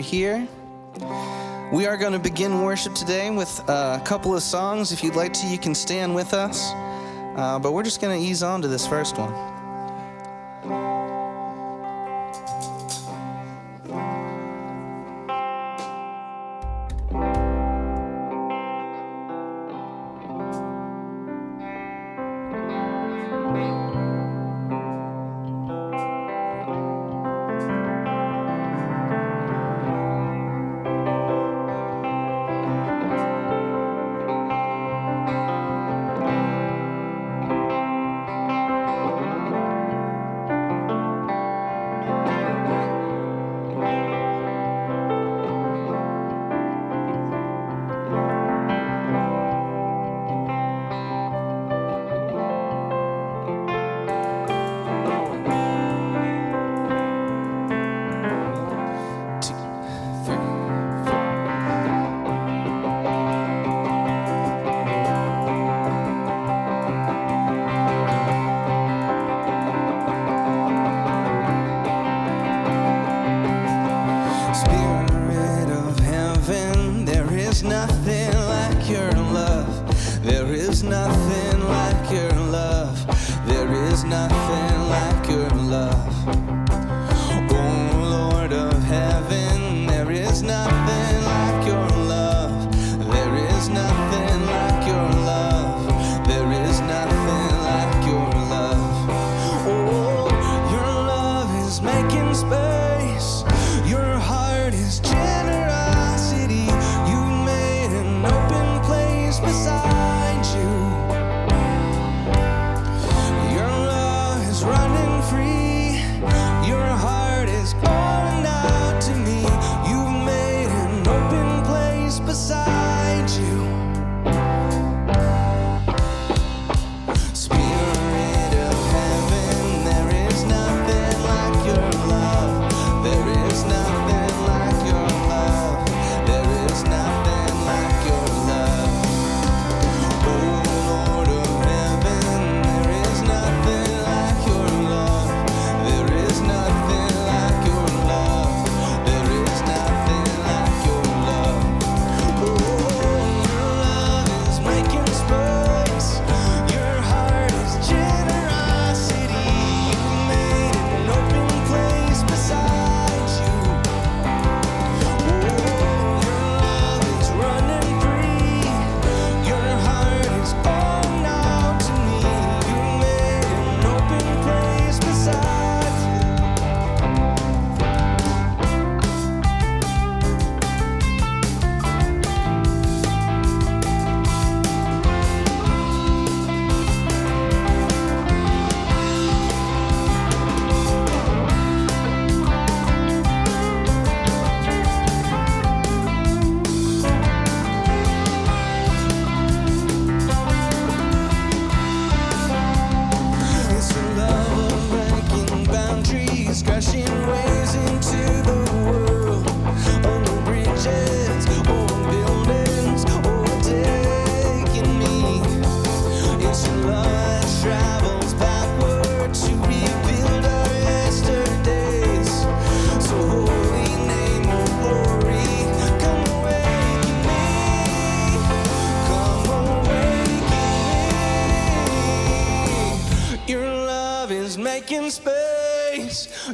you're here. We are going to begin worship today with a couple of songs. If you'd like to, you can stand with us. But we're just going to ease on to this first one.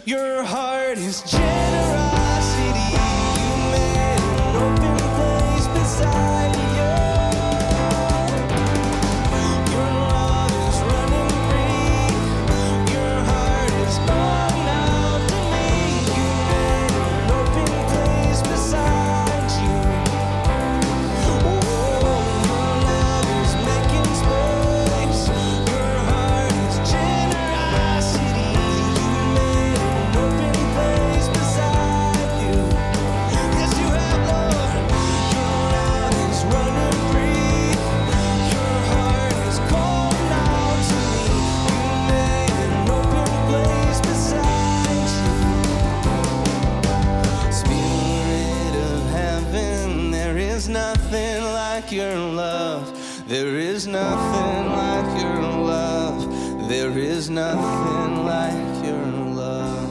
Your heart is generosity. You made an open place beside you. Your love is running free. Your heart is calling out to me. You made an open place beside you. Oh, your love is making space. Your heart is generosity. Open place beside you. Yes, you have, Lord. Your love is running free. Your heart is calling out to me. You made an open place beside you. Spirit of heaven, there is nothing like your love. There is nothing like your love. There is nothing like your love.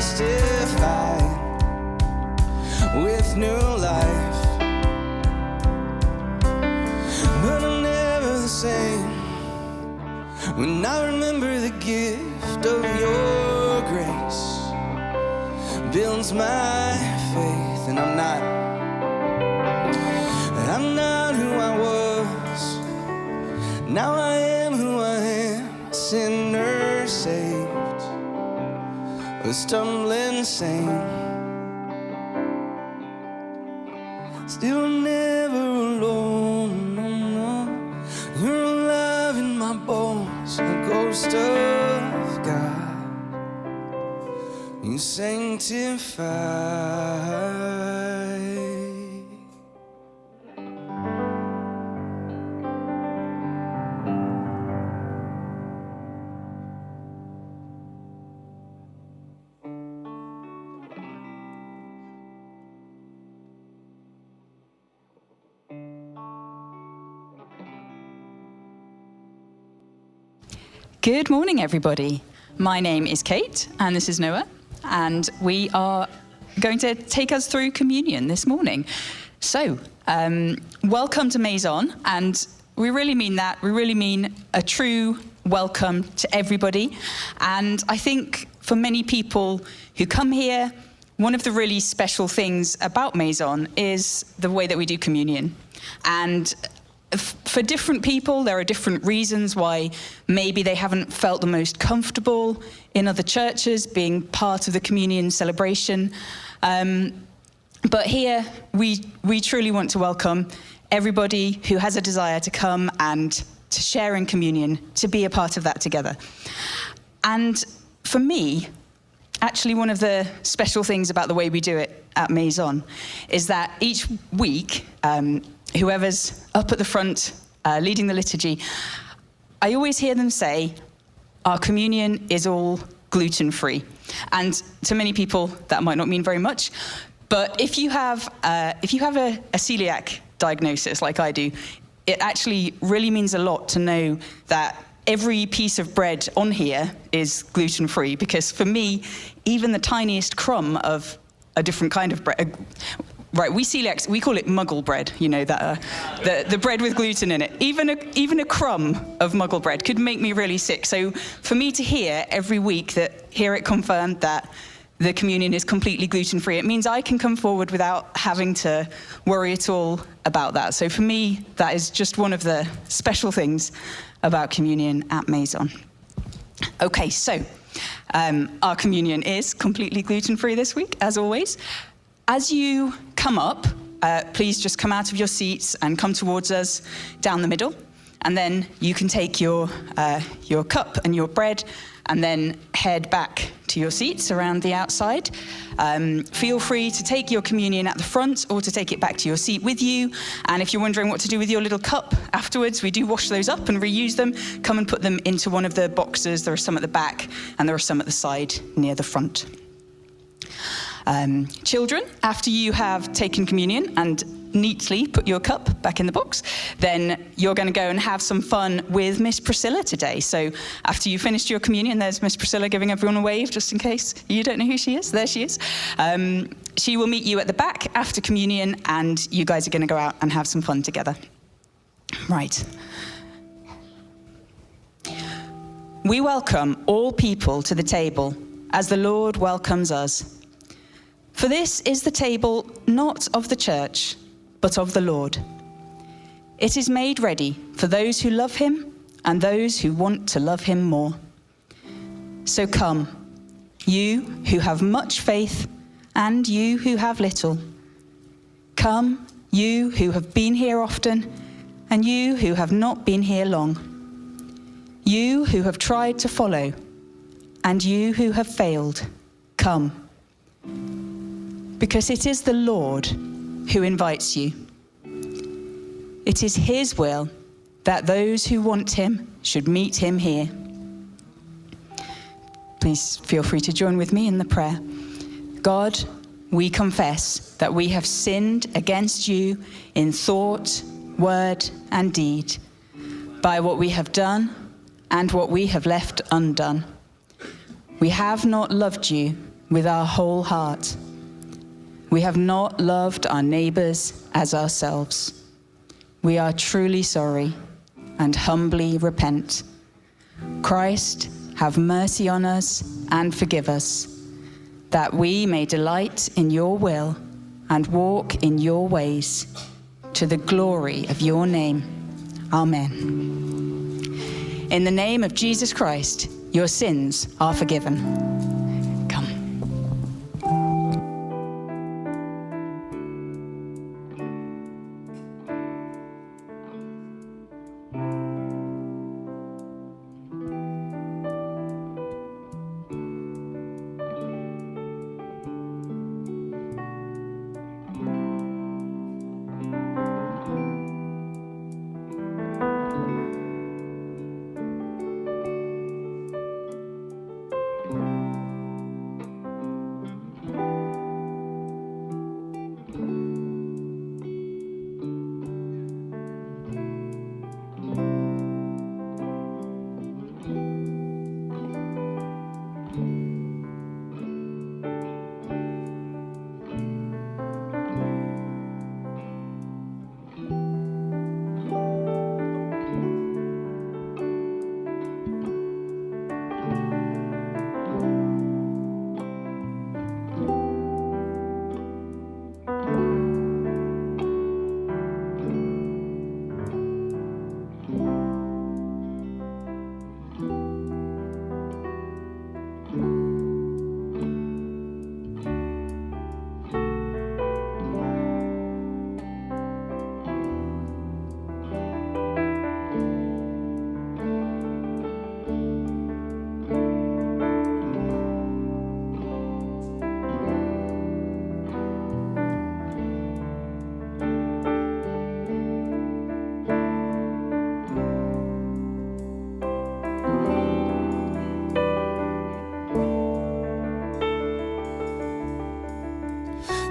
justified with new life. But I'm never the same when I remember the gift of your grace. Builds my faith, and I'm not who I was. Now I am who I am, a sinner saved, a stumbling saint. Still never alone, no, no. You're alive in my bones, a ghost of God. You sanctify. Good morning, everybody. My name is Kate, and this is Noah, and we are going to take us through communion this morning. So, welcome to Meizon, and we really mean that. We really mean a true welcome to everybody. And I think for many people who come here, one of the really special things about Meizon is the way that we do communion. And for different people, there are different reasons why maybe they haven't felt the most comfortable in other churches being part of the communion celebration. But here, we truly want to welcome everybody who has a desire to come and to share in communion, to be a part of that together. And for me, actually one of the special things about the way we do it at Meizon is that each week, whoever's up at the front leading the liturgy, I always hear them say, our communion is all gluten-free. And to many people, that might not mean very much. But if you have a celiac diagnosis like I do, it actually really means a lot to know that every piece of bread on here is gluten-free. Because for me, even the tiniest crumb of a different kind of bread, right, we celiacs, we call it muggle bread, you know, that the bread with gluten in it. Even a crumb of muggle bread could make me really sick. So for me to hear every week hear it confirmed that the communion is completely gluten-free, it means I can come forward without having to worry at all about that. So for me, that is just one of the special things about communion at Meizon. Okay, so our communion is completely gluten-free this week, as always. As you come up, please just come out of your seats and come towards us down the middle. And then you can take your cup and your bread and then head back to your seats around the outside. Feel free to take your communion at the front or to take it back to your seat with you. And if you're wondering what to do with your little cup afterwards, we do wash those up and reuse them. Come and put them into one of the boxes. There are some at the back and there are some at the side near the front. Children, after you have taken communion and neatly put your cup back in the box, then you're going to go and have some fun with Miss Priscilla today. So after you finished your communion, there's Miss Priscilla giving everyone a wave, just in case you don't know who she is. There she is. She will meet you at the back after communion, and you guys are going to go out and have some fun together. Right. We welcome all people to the table as the Lord welcomes us. For this is the table not of the church, but of the Lord. It is made ready for those who love him and those who want to love him more. So come, you who have much faith and you who have little. Come, you who have been here often and you who have not been here long. You who have tried to follow and you who have failed. Come. Because it is the Lord who invites you. It is his will that those who want him should meet him here. Please feel free to join with me in the prayer. God, we confess that we have sinned against you in thought, word, and deed, by what we have done and what we have left undone. We have not loved you with our whole heart. We have not loved our neighbors as ourselves. We are truly sorry and humbly repent. Christ, have mercy on us and forgive us, that we may delight in your will and walk in your ways, to the glory of your name. Amen. In the name of Jesus Christ, your sins are forgiven. Come.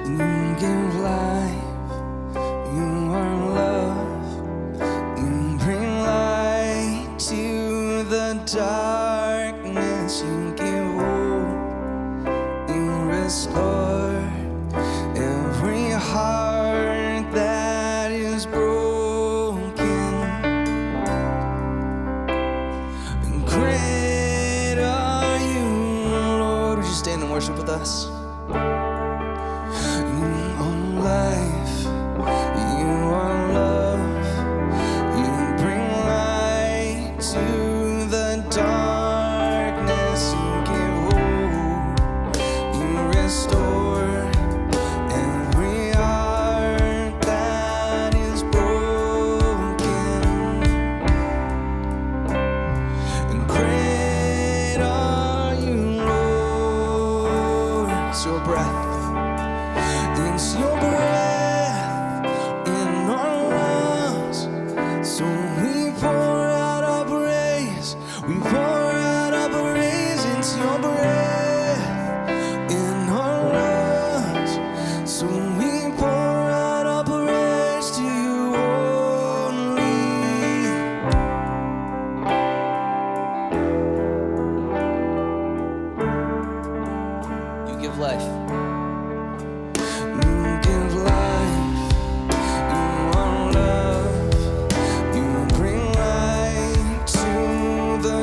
You give life, you are love, you bring light to the darkness, you give hope, you restore every heart that is broken. And great are you, Lord. Would you stand and worship with us? The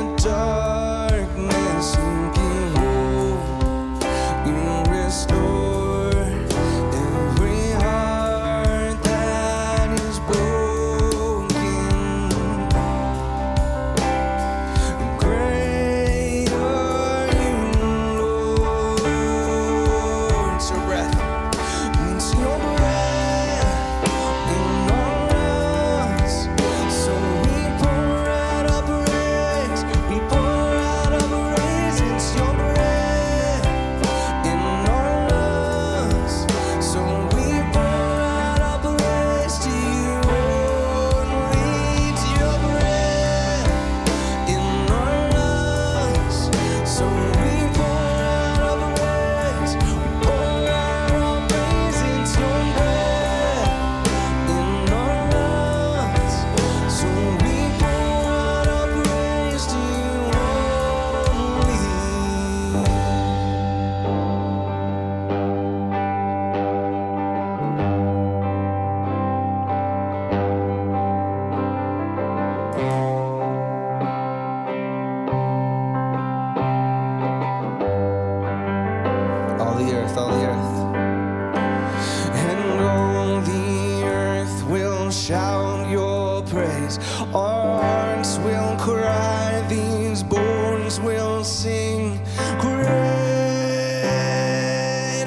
Our hearts will cry, these bones will sing. Great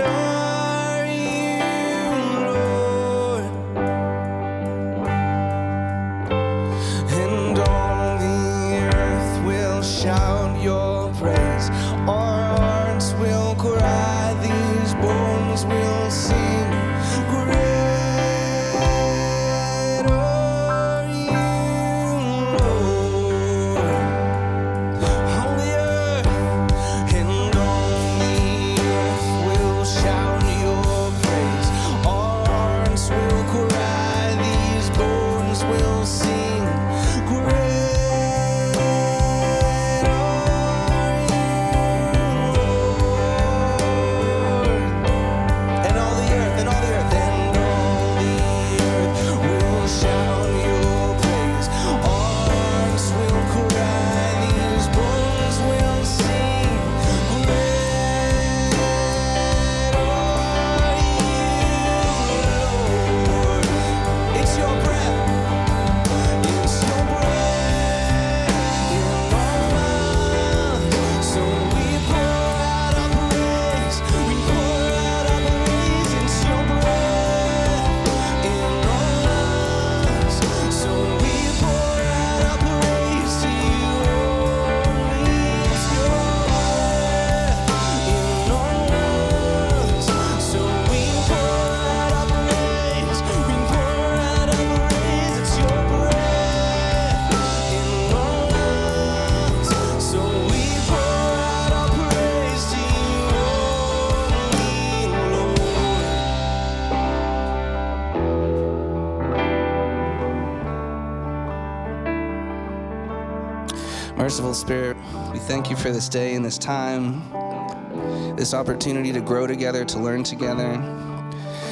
are you, Lord, and all the earth will shout your praise. Our hearts will cry, these bones will sing. Great are you, Lord. All the earth and all the earth will shout your praise. Our hearts will cry, these bones will sing. Great are you, Lord. And all the earth and all the earth and all the earth will shout your praise. Our hearts will cry, these bones will sing. Great are you, Lord. It's your breath. It's your breath in our lungs. So we pour out our praise. We pour out our praise. It's your breath in our lungs. So we pour out our praise to you only. It's your breath in our lungs. So we pour out our praise. We pour out our praise. It's your breath in our lungs. So we pour out our praise to you only, Lord. Merciful Spirit, we thank you for this day and this time, this opportunity to grow together, to learn together.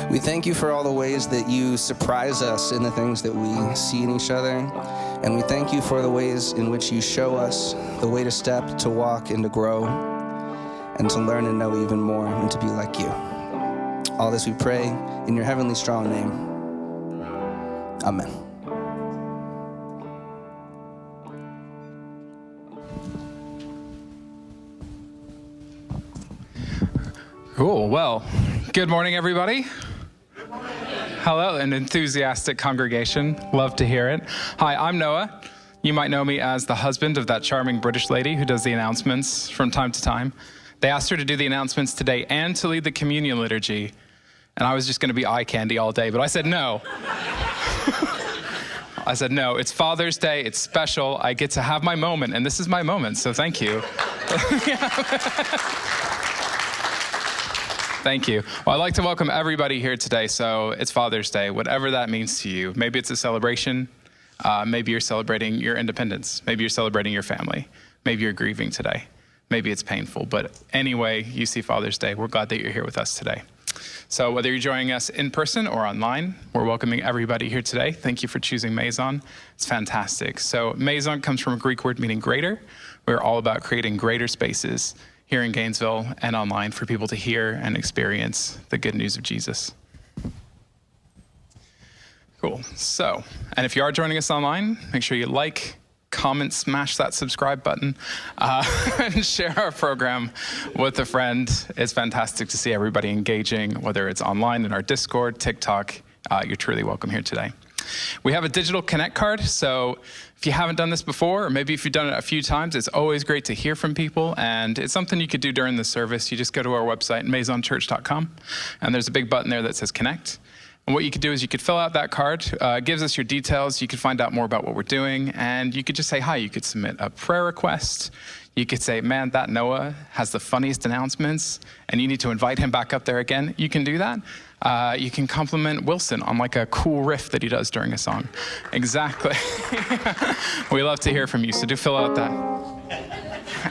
We thank you for all the ways that you surprise us in the things that we see in each other. And we thank you for the ways in which you show us the way to step, to walk, and to grow, and to learn and know even more, and to be like you. All this we pray in your heavenly strong name. Amen. Cool. Well, good morning, everybody. Hello, an enthusiastic congregation. Love to hear it. Hi, I'm Noah. You might know me as the husband of that charming British lady who does the announcements from time to time. They asked her to do the announcements today and to lead the communion liturgy, and I was just going to be eye candy all day, but I said no. I said no. It's Father's Day. It's special. I get to have my moment, and this is my moment, so thank you. Thank you. Well, I'd like to welcome everybody here today. So it's Father's Day, whatever that means to you. Maybe it's a celebration. Maybe you're celebrating your independence. Maybe you're celebrating your family. Maybe you're grieving today. Maybe it's painful. But anyway, you see Father's Day. We're glad that you're here with us today. So whether you're joining us in person or online, we're welcoming everybody here today. Thank you for choosing Meizon. It's fantastic. So Meizon comes from a Greek word meaning greater. We're all about creating greater spaces here in Gainesville and online for people to hear and experience the good news of Jesus. Cool. So, and if you are joining us online, make sure you like, comment, smash that subscribe button, and share our program with a friend. It's fantastic to see everybody engaging, whether it's online in our Discord, TikTok. You're truly welcome here today. We have a digital Connect card, so if you haven't done this before, or maybe if you've done it a few times, it's always great to hear from people, and it's something you could do during the service. You just go to our website, meizonchurch.com, and there's a big button there that says Connect. And what you could do is you could fill out that card. It gives us your details. You could find out more about what we're doing, and you could just say hi. You could submit a prayer request. You could say, man, that Noah has the funniest announcements, and you need to invite him back up there again. You can do that. You can compliment Wilson on like a cool riff that he does during a song. Exactly. We love to hear from you, so do fill out that.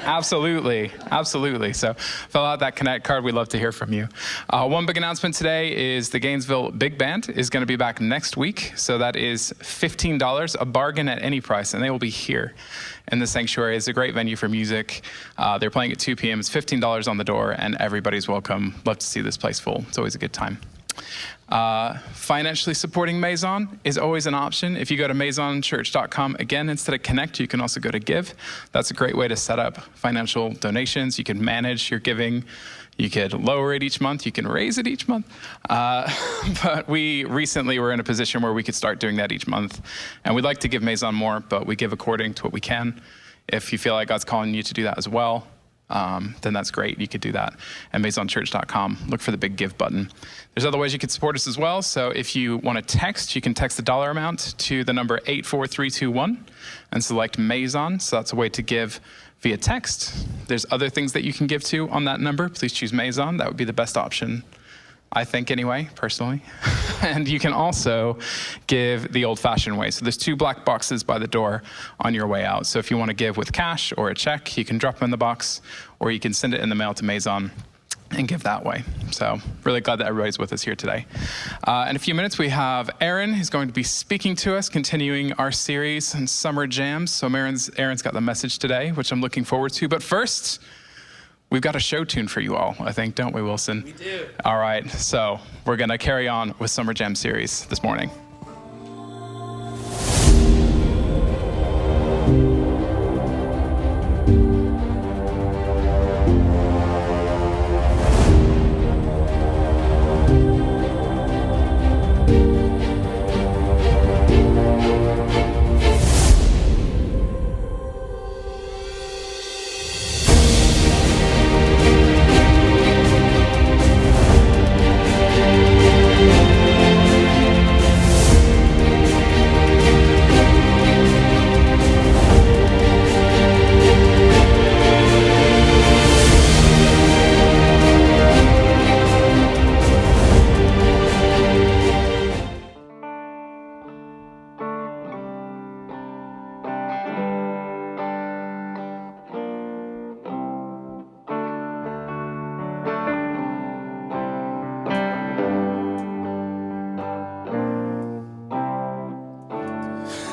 Absolutely, absolutely. So fill out that Connect card. We'd love to hear from you. One big announcement today is the Gainesville Big Band is going to be back next week. So that is $15, a bargain at any price, and they will be here in the sanctuary. It's a great venue for music. They're playing at 2 p.m. It's $15 on the door, and everybody's welcome. Love to see this place full. It's always a good time. Financially supporting Meizon is always an option. If you go to meizonchurch.com, again, instead of connect, you can also go to give. That's a great way to set up financial donations. You can manage your giving. You could lower it each month. You can raise it each month. But we recently were in a position where we could start doing that each month. And we'd like to give Meizon more, but we give according to what we can. If you feel like God's calling you to do that as well, then that's great. You could do that at meizonchurch.com. Look for the big give button. There's other ways you can support us as well. So if you want to text, you can text the dollar amount to the number 84321 and select Meizon. So that's a way to give via text. There's other things that you can give to on that number. Please choose Meizon. That would be the best option, I think anyway, personally. And you can also give the old-fashioned way. So there's 2 black boxes by the door on your way out. So if you want to give with cash or a check, you can drop them in the box, or you can send it in the mail to Meizon and give that way. So really glad that everybody's with us here today. In a few minutes, we have Aaron, who's going to be speaking to us, continuing our series on summer jams. So Aaron's got the message today, which I'm looking forward to. But first, we've got a show tune for you all, I think, don't we, Wilson? We do. All right, so we're going to carry on with Summer Jam series this morning.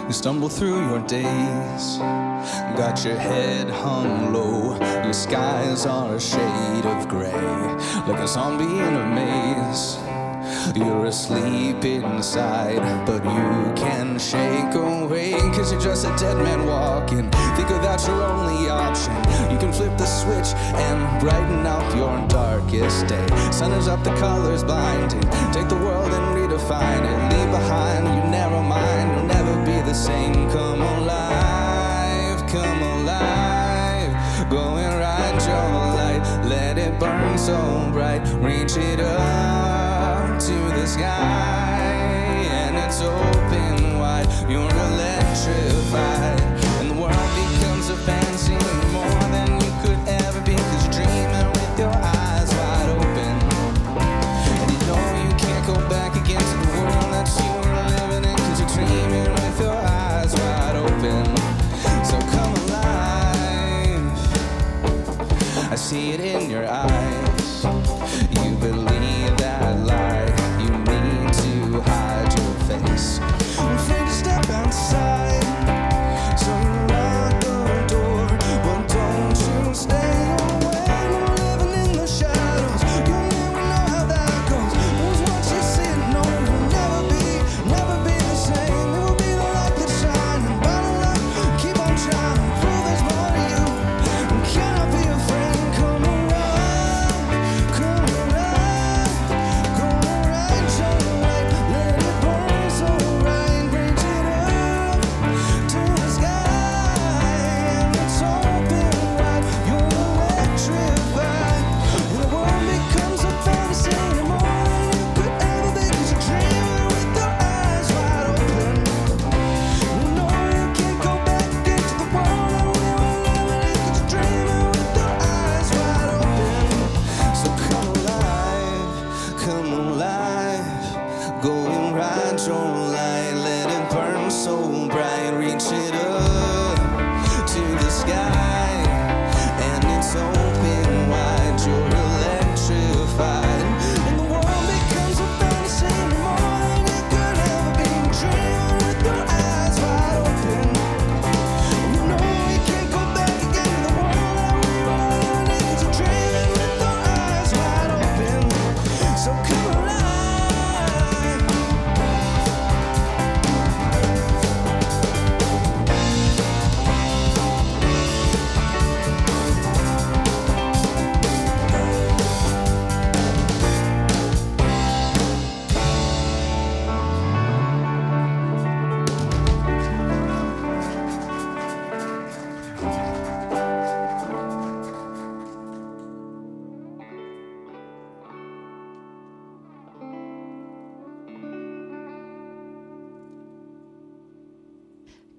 You stumble through your days, got your head hung low. Your skies are a shade of gray, like a zombie in a maze. You're asleep inside, but you can shake awake, 'cause you're just a dead man walking. Think of that's your only option. You can flip the switch and brighten up your darkest day. Centers up the colors blinding, take the world and redefine it. Leave behind your narrow mind, you'll never be the same. Come alive, go and ride your light. Let it burn so bright, reach it up to the sky, and it's open wide. You're electrified, and the world becomes a fantasy more than you could ever be, 'cause you're dreaming with your eyes wide open. And you know you can't go back again to the world that you were living in, 'cause you're dreaming with your eyes wide open. So come alive, I see it in your eyes. You believe that lie, you need to hide your face. I'm afraid to step outside, so you lock the door. But don't you stay away, you're living in the shadows. You'll never know how that goes. Lose what you see, no, you'll never be the same. You'll be the light that's shining, bottle up, keep on trying, prove there's more to you. Can I be a friend? Come alive.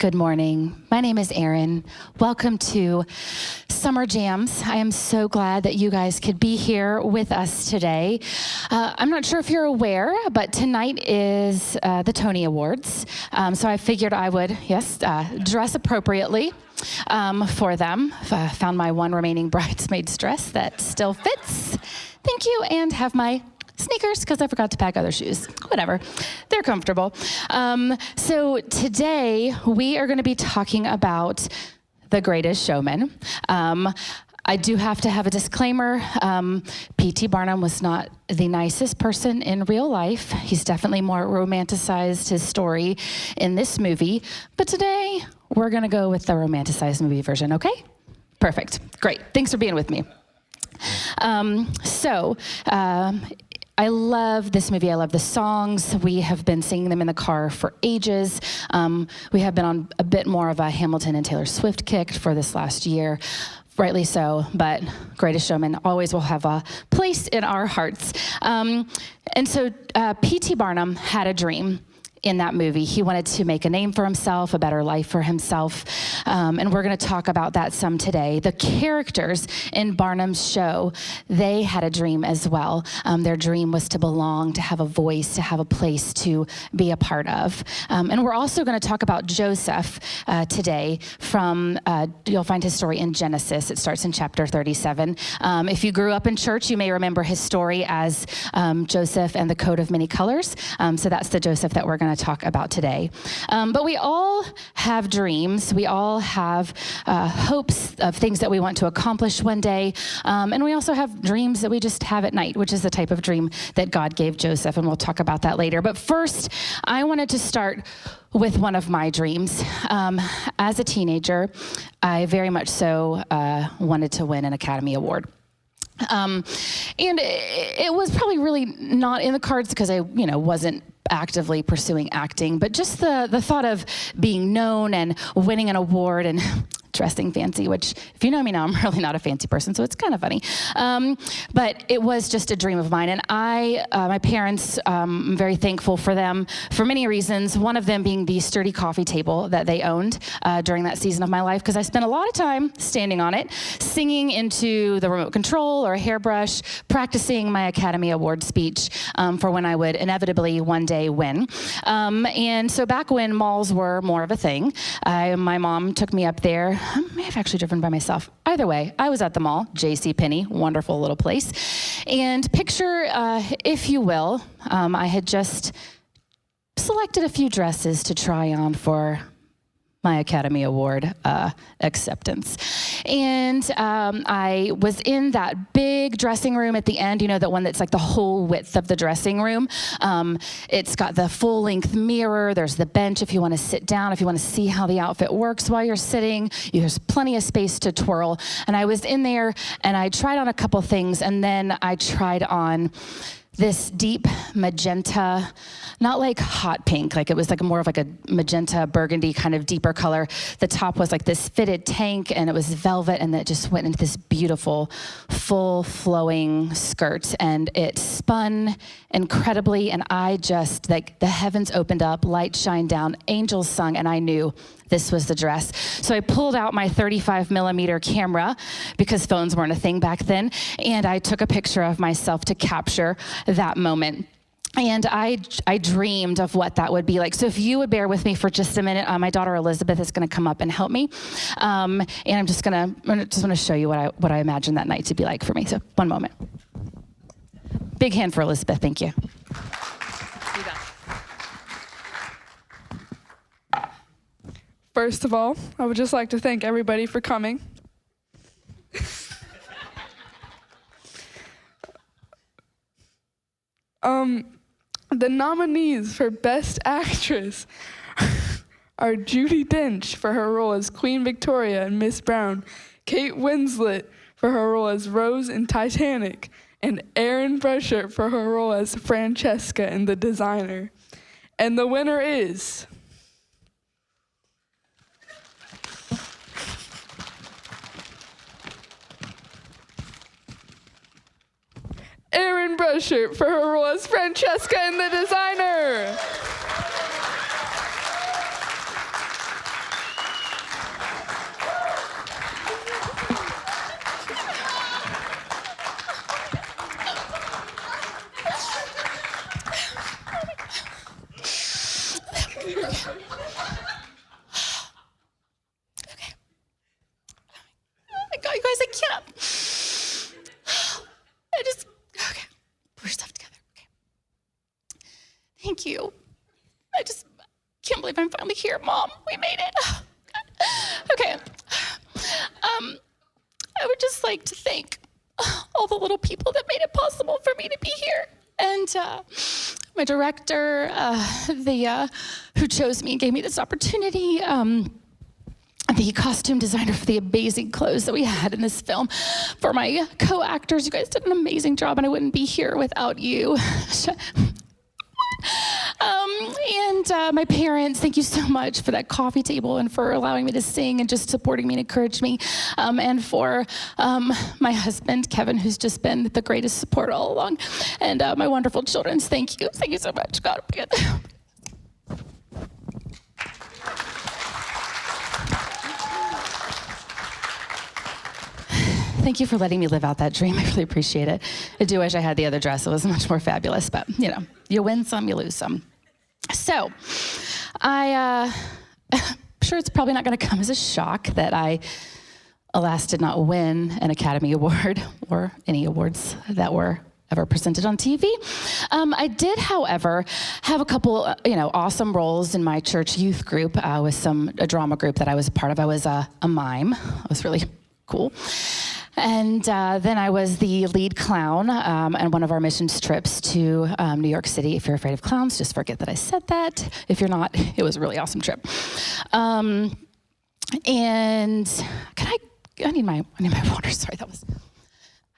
Good morning. My name is Erin. Welcome to Summer Jams. I am so glad that you guys could be here with us today. I'm not sure if you're aware, but tonight is the Tony Awards. So I figured I would, dress appropriately for them. Found my one remaining bridesmaid's dress that still fits. Thank you, and have my sneakers, because I forgot to pack other shoes. Whatever, they're comfortable. So today we are going to be talking about The Greatest Showman. I do have to have a disclaimer. P.T. Barnum was not the nicest person in real life. He's definitely more romanticized his story in this movie. But today we're going to go with the romanticized movie version, okay? Perfect. Great. Thanks for being with me. I love this movie. I love the songs. We have been singing them in the car for ages. We have been on a bit more of a Hamilton and Taylor Swift kick for this last year. Rightly so, but Greatest Showman always will have a place in our hearts. And so P.T. Barnum had a dream in that movie. He wanted to make a name for himself, a better life for himself. And we're going to talk about that some today. The characters in Barnum's show, they had a dream as well. Their dream was to belong, to have a voice, to have a place to be a part of. And we're also going to talk about Joseph today from, you'll find his story in Genesis. It starts in chapter 37. If you grew up in church, you may remember his story as Joseph and the coat of many colors. So that's the Joseph that we're going to talk about today. But we all have dreams. We all have hopes of things that we want to accomplish one day. And we also have dreams that we just have at night, which is the type of dream that God gave Joseph. And we'll talk about that later. But first, I wanted to start with one of my dreams. As a teenager, I very much so wanted to win an Academy Award. And it was probably really not in the cards because I, wasn't actively pursuing acting, but just the thought of being known and winning an award and dressing fancy, which if you know me now, I'm really not a fancy person, so it's kind of funny. But it was just a dream of mine. And my parents, I'm very thankful for them for many reasons. One of them being the sturdy coffee table that they owned during that season of my life, because I spent a lot of time standing on it, singing into the remote control or a hairbrush, practicing my Academy Award speech for when I would inevitably one day win. And so back when malls were more of a thing, my mom took me up there. I may have actually driven by myself. Either way, I was at the mall, JCPenney, wonderful little place. And picture, if you will, I had just selected a few dresses to try on for my Academy Award acceptance. And I was in that big dressing room at the end, that one that's like the whole width of the dressing room. It's got the full-length mirror. There's the bench if you want to sit down, if you want to see how the outfit works while you're sitting. There's plenty of space to twirl. And I was in there, and I tried on a couple things, and then I tried on this deep magenta, not like hot pink, like it was like more of like a magenta burgundy kind of deeper color. The top was like this fitted tank, and it was velvet, and it just went into this beautiful full flowing skirt, and it spun incredibly, and I just, like, the heavens opened up, light shined down, angels sung, and I knew this was the dress. So I pulled out my 35 millimeter camera, because phones weren't a thing back then, and I took a picture of myself to capture that moment. And I dreamed of what that would be like. So if you would bear with me for just a minute, my daughter Elizabeth is going to come up and help me. And I'm just going to show you what I imagined that night to be like for me. So one moment. Big hand for Elizabeth. Thank you. First of all, I would just like to thank everybody for coming. The nominees for Best Actress are Judi Dench for her role as Queen Victoria in Miss Brown, Kate Winslet for her role as Rose in Titanic, and Erin Bruchert for her role as Francesca in The Designer. And the winner is Erin Bruchert for her role as Francesca in The Designer. you guys, I can't. Okay, put your stuff together. Okay. Thank you. I just can't believe I'm finally here, Mom. We made it. Okay. I would just like to thank all the little people that made it possible for me to be here. And my director, who chose me and gave me this opportunity, the costume designer for the amazing clothes that we had in this film, for my co-actors, you guys did an amazing job, and I wouldn't be here without you. And my parents, thank you so much for that coffee table and for allowing me to sing and just supporting me and encourage me. And for my husband, Kevin, who's just been the greatest support all along. And my wonderful children, thank you. Thank you so much. God. Thank you for letting me live out that dream. I really appreciate it. I do wish I had the other dress. It was much more fabulous, but you win some, you lose some. So I'm sure it's probably not going to come as a shock that I, alas, did not win an Academy Award or any awards that were ever presented on TV. I did, however, have a couple, awesome roles in my church youth group with a drama group that I was a part of. I was a mime. It was really cool. And then I was the lead clown on one of our missions trips to New York City. If you're afraid of clowns, just forget that I said that. If you're not, it was a really awesome trip. And I need my water. Sorry,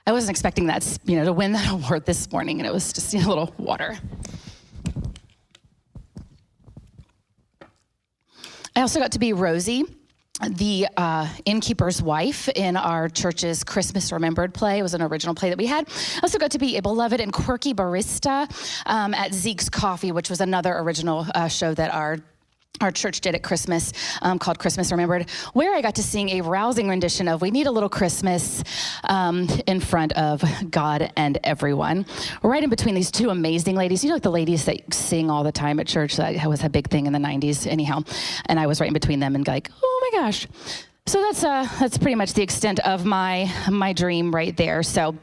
I wasn't expecting that, to win that award this morning, and it was just a little water. I also got to be Rosie, the innkeeper's wife in our church's Christmas Remembered play. It was an original play that we had. I also got to be a beloved and quirky barista at Zeke's Coffee, which was another original show that our church did at Christmas called Christmas Remembered, where I got to sing a rousing rendition of We Need a Little Christmas in front of God and everyone. Right in between these two amazing ladies, like the ladies that sing all the time at church. That was a big thing in the 90s anyhow. And I was right in between them and like, oh my gosh. So that's pretty much the extent of my dream right there. So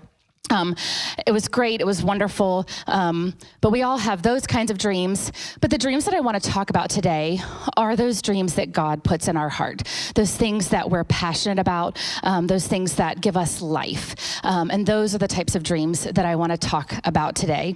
it was great. It was wonderful. But we all have those kinds of dreams. But the dreams that I want to talk about today are those dreams that God puts in our heart, those things that we're passionate about, those things that give us life. And those are the types of dreams that I want to talk about today.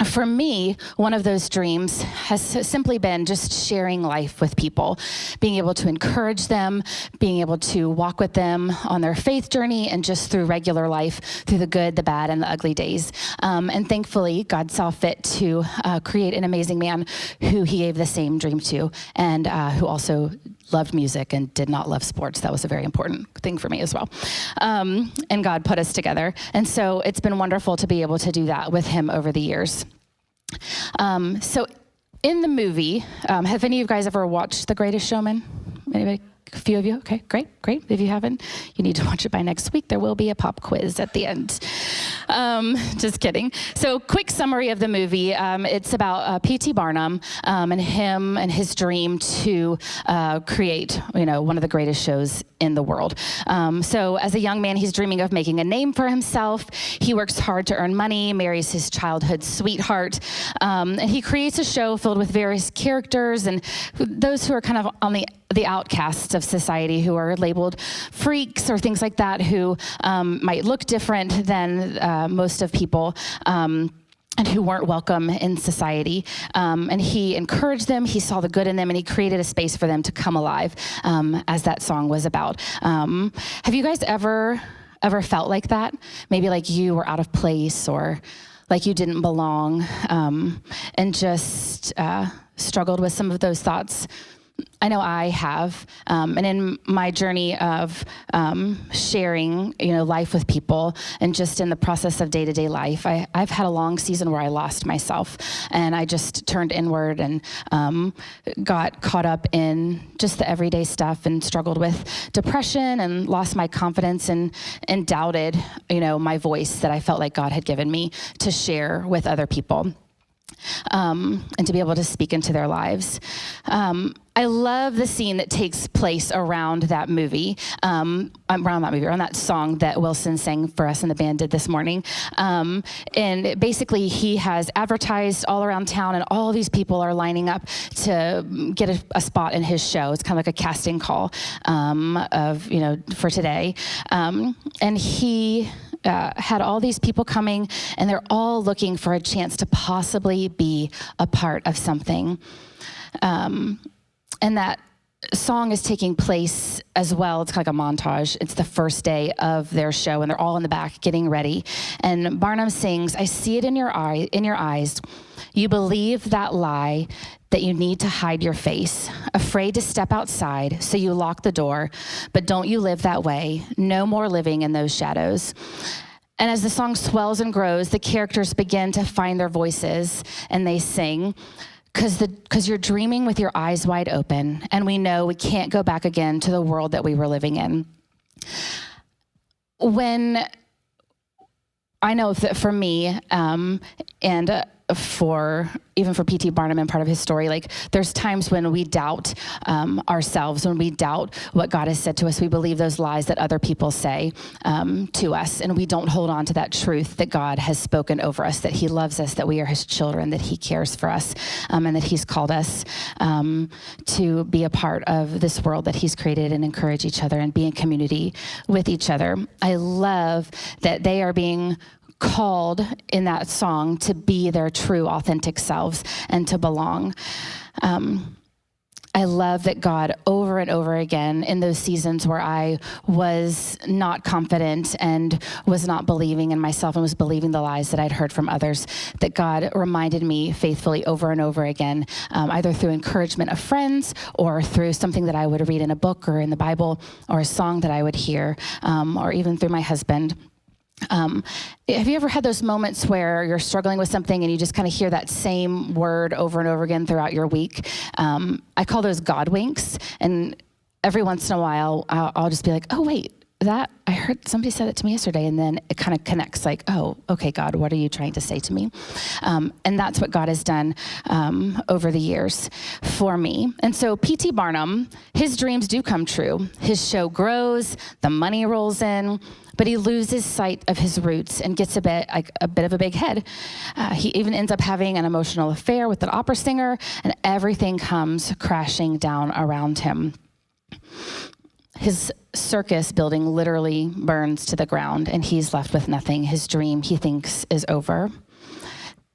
For me, one of those dreams has simply been just sharing life with people, being able to encourage them, being able to walk with them on their faith journey and just through regular life, through the good, the bad, and the ugly days. And thankfully, God saw fit to create an amazing man who he gave the same dream to, and who also loved music and did not love sports. That was a very important thing for me as well. And God put us together. And so it's been wonderful to be able to do that with him over the years. So in the movie, have any of you guys ever watched The Greatest Showman? Anybody? A few of you? Okay, great. If you haven't, you need to watch it by next week. There will be a pop quiz at the end. Just kidding. So quick summary of the movie. It's about P.T. Barnum and him and his dream to create, one of the greatest shows in the world. So as a young man, he's dreaming of making a name for himself. He works hard to earn money, marries his childhood sweetheart, and he creates a show filled with various characters and those who are kind of on the outcasts of society, who are labeled freaks or things like that, who might look different than most of people, and who weren't welcome in society. And he encouraged them, he saw the good in them, and he created a space for them to come alive, as that song was about. Have you guys ever felt like that? Maybe like you were out of place or like you didn't belong, and just struggled with some of those thoughts? I know I have, and in my journey of sharing, life with people, and just in the process of day-to-day life, I've had a long season where I lost myself, and I just turned inward and got caught up in just the everyday stuff, and struggled with depression, and lost my confidence, and doubted, my voice that I felt like God had given me to share with other people. and to be able to speak into their lives. I love the scene that takes place around that song that Wilson sang for us and the band did this morning. And basically he has advertised all around town and all of these people are lining up to get a spot in his show. It's kind of like a casting call for today. And he had all these people coming and they're all looking for a chance to possibly be a part of something. And that song is taking place as well. It's kind of like a montage. It's the first day of their show and they're all in the back getting ready. And Barnum sings, "I see it in your eyes. You believe that lie that you need to hide your face, afraid to step outside, so you lock the door. But don't you live that way. No more living in those shadows." And as the song swells and grows, the characters begin to find their voices and they sing, because you're dreaming with your eyes wide open, and we know we can't go back again to the world that we were living in. When I know that for me, and for P.T. Barnum and part of his story, like there's times when we doubt ourselves, when we doubt what God has said to us. We believe those lies that other people say to us, and we don't hold on to that truth that God has spoken over us, that he loves us, that we are his children, that he cares for us, and that he's called us to be a part of this world that he's created and encourage each other and be in community with each other. I love that they are being called in that song to be their true, authentic selves and to belong. I love that God, over and over again, in those seasons where I was not confident and was not believing in myself and was believing the lies that I'd heard from others, that God reminded me faithfully over and over again, either through encouragement of friends or through something that I would read in a book or in the Bible or a song that I would hear, or even through my husband. Have you ever had those moments where you're struggling with something and you just kind of hear that same word over and over again throughout your week? I call those God winks. And every once in a while, I'll just be like, oh, wait, that I heard somebody said it to me yesterday. And then it kind of connects like, oh, okay, God, what are you trying to say to me? And that's what God has done over the years for me. And so P.T. Barnum, his dreams do come true. His show grows, the money rolls in, but he loses sight of his roots and gets a bit of a big head. He even ends up having an emotional affair with an opera singer, and everything comes crashing down around him. His circus building literally burns to the ground, and he's left with nothing. His dream, he thinks, is over.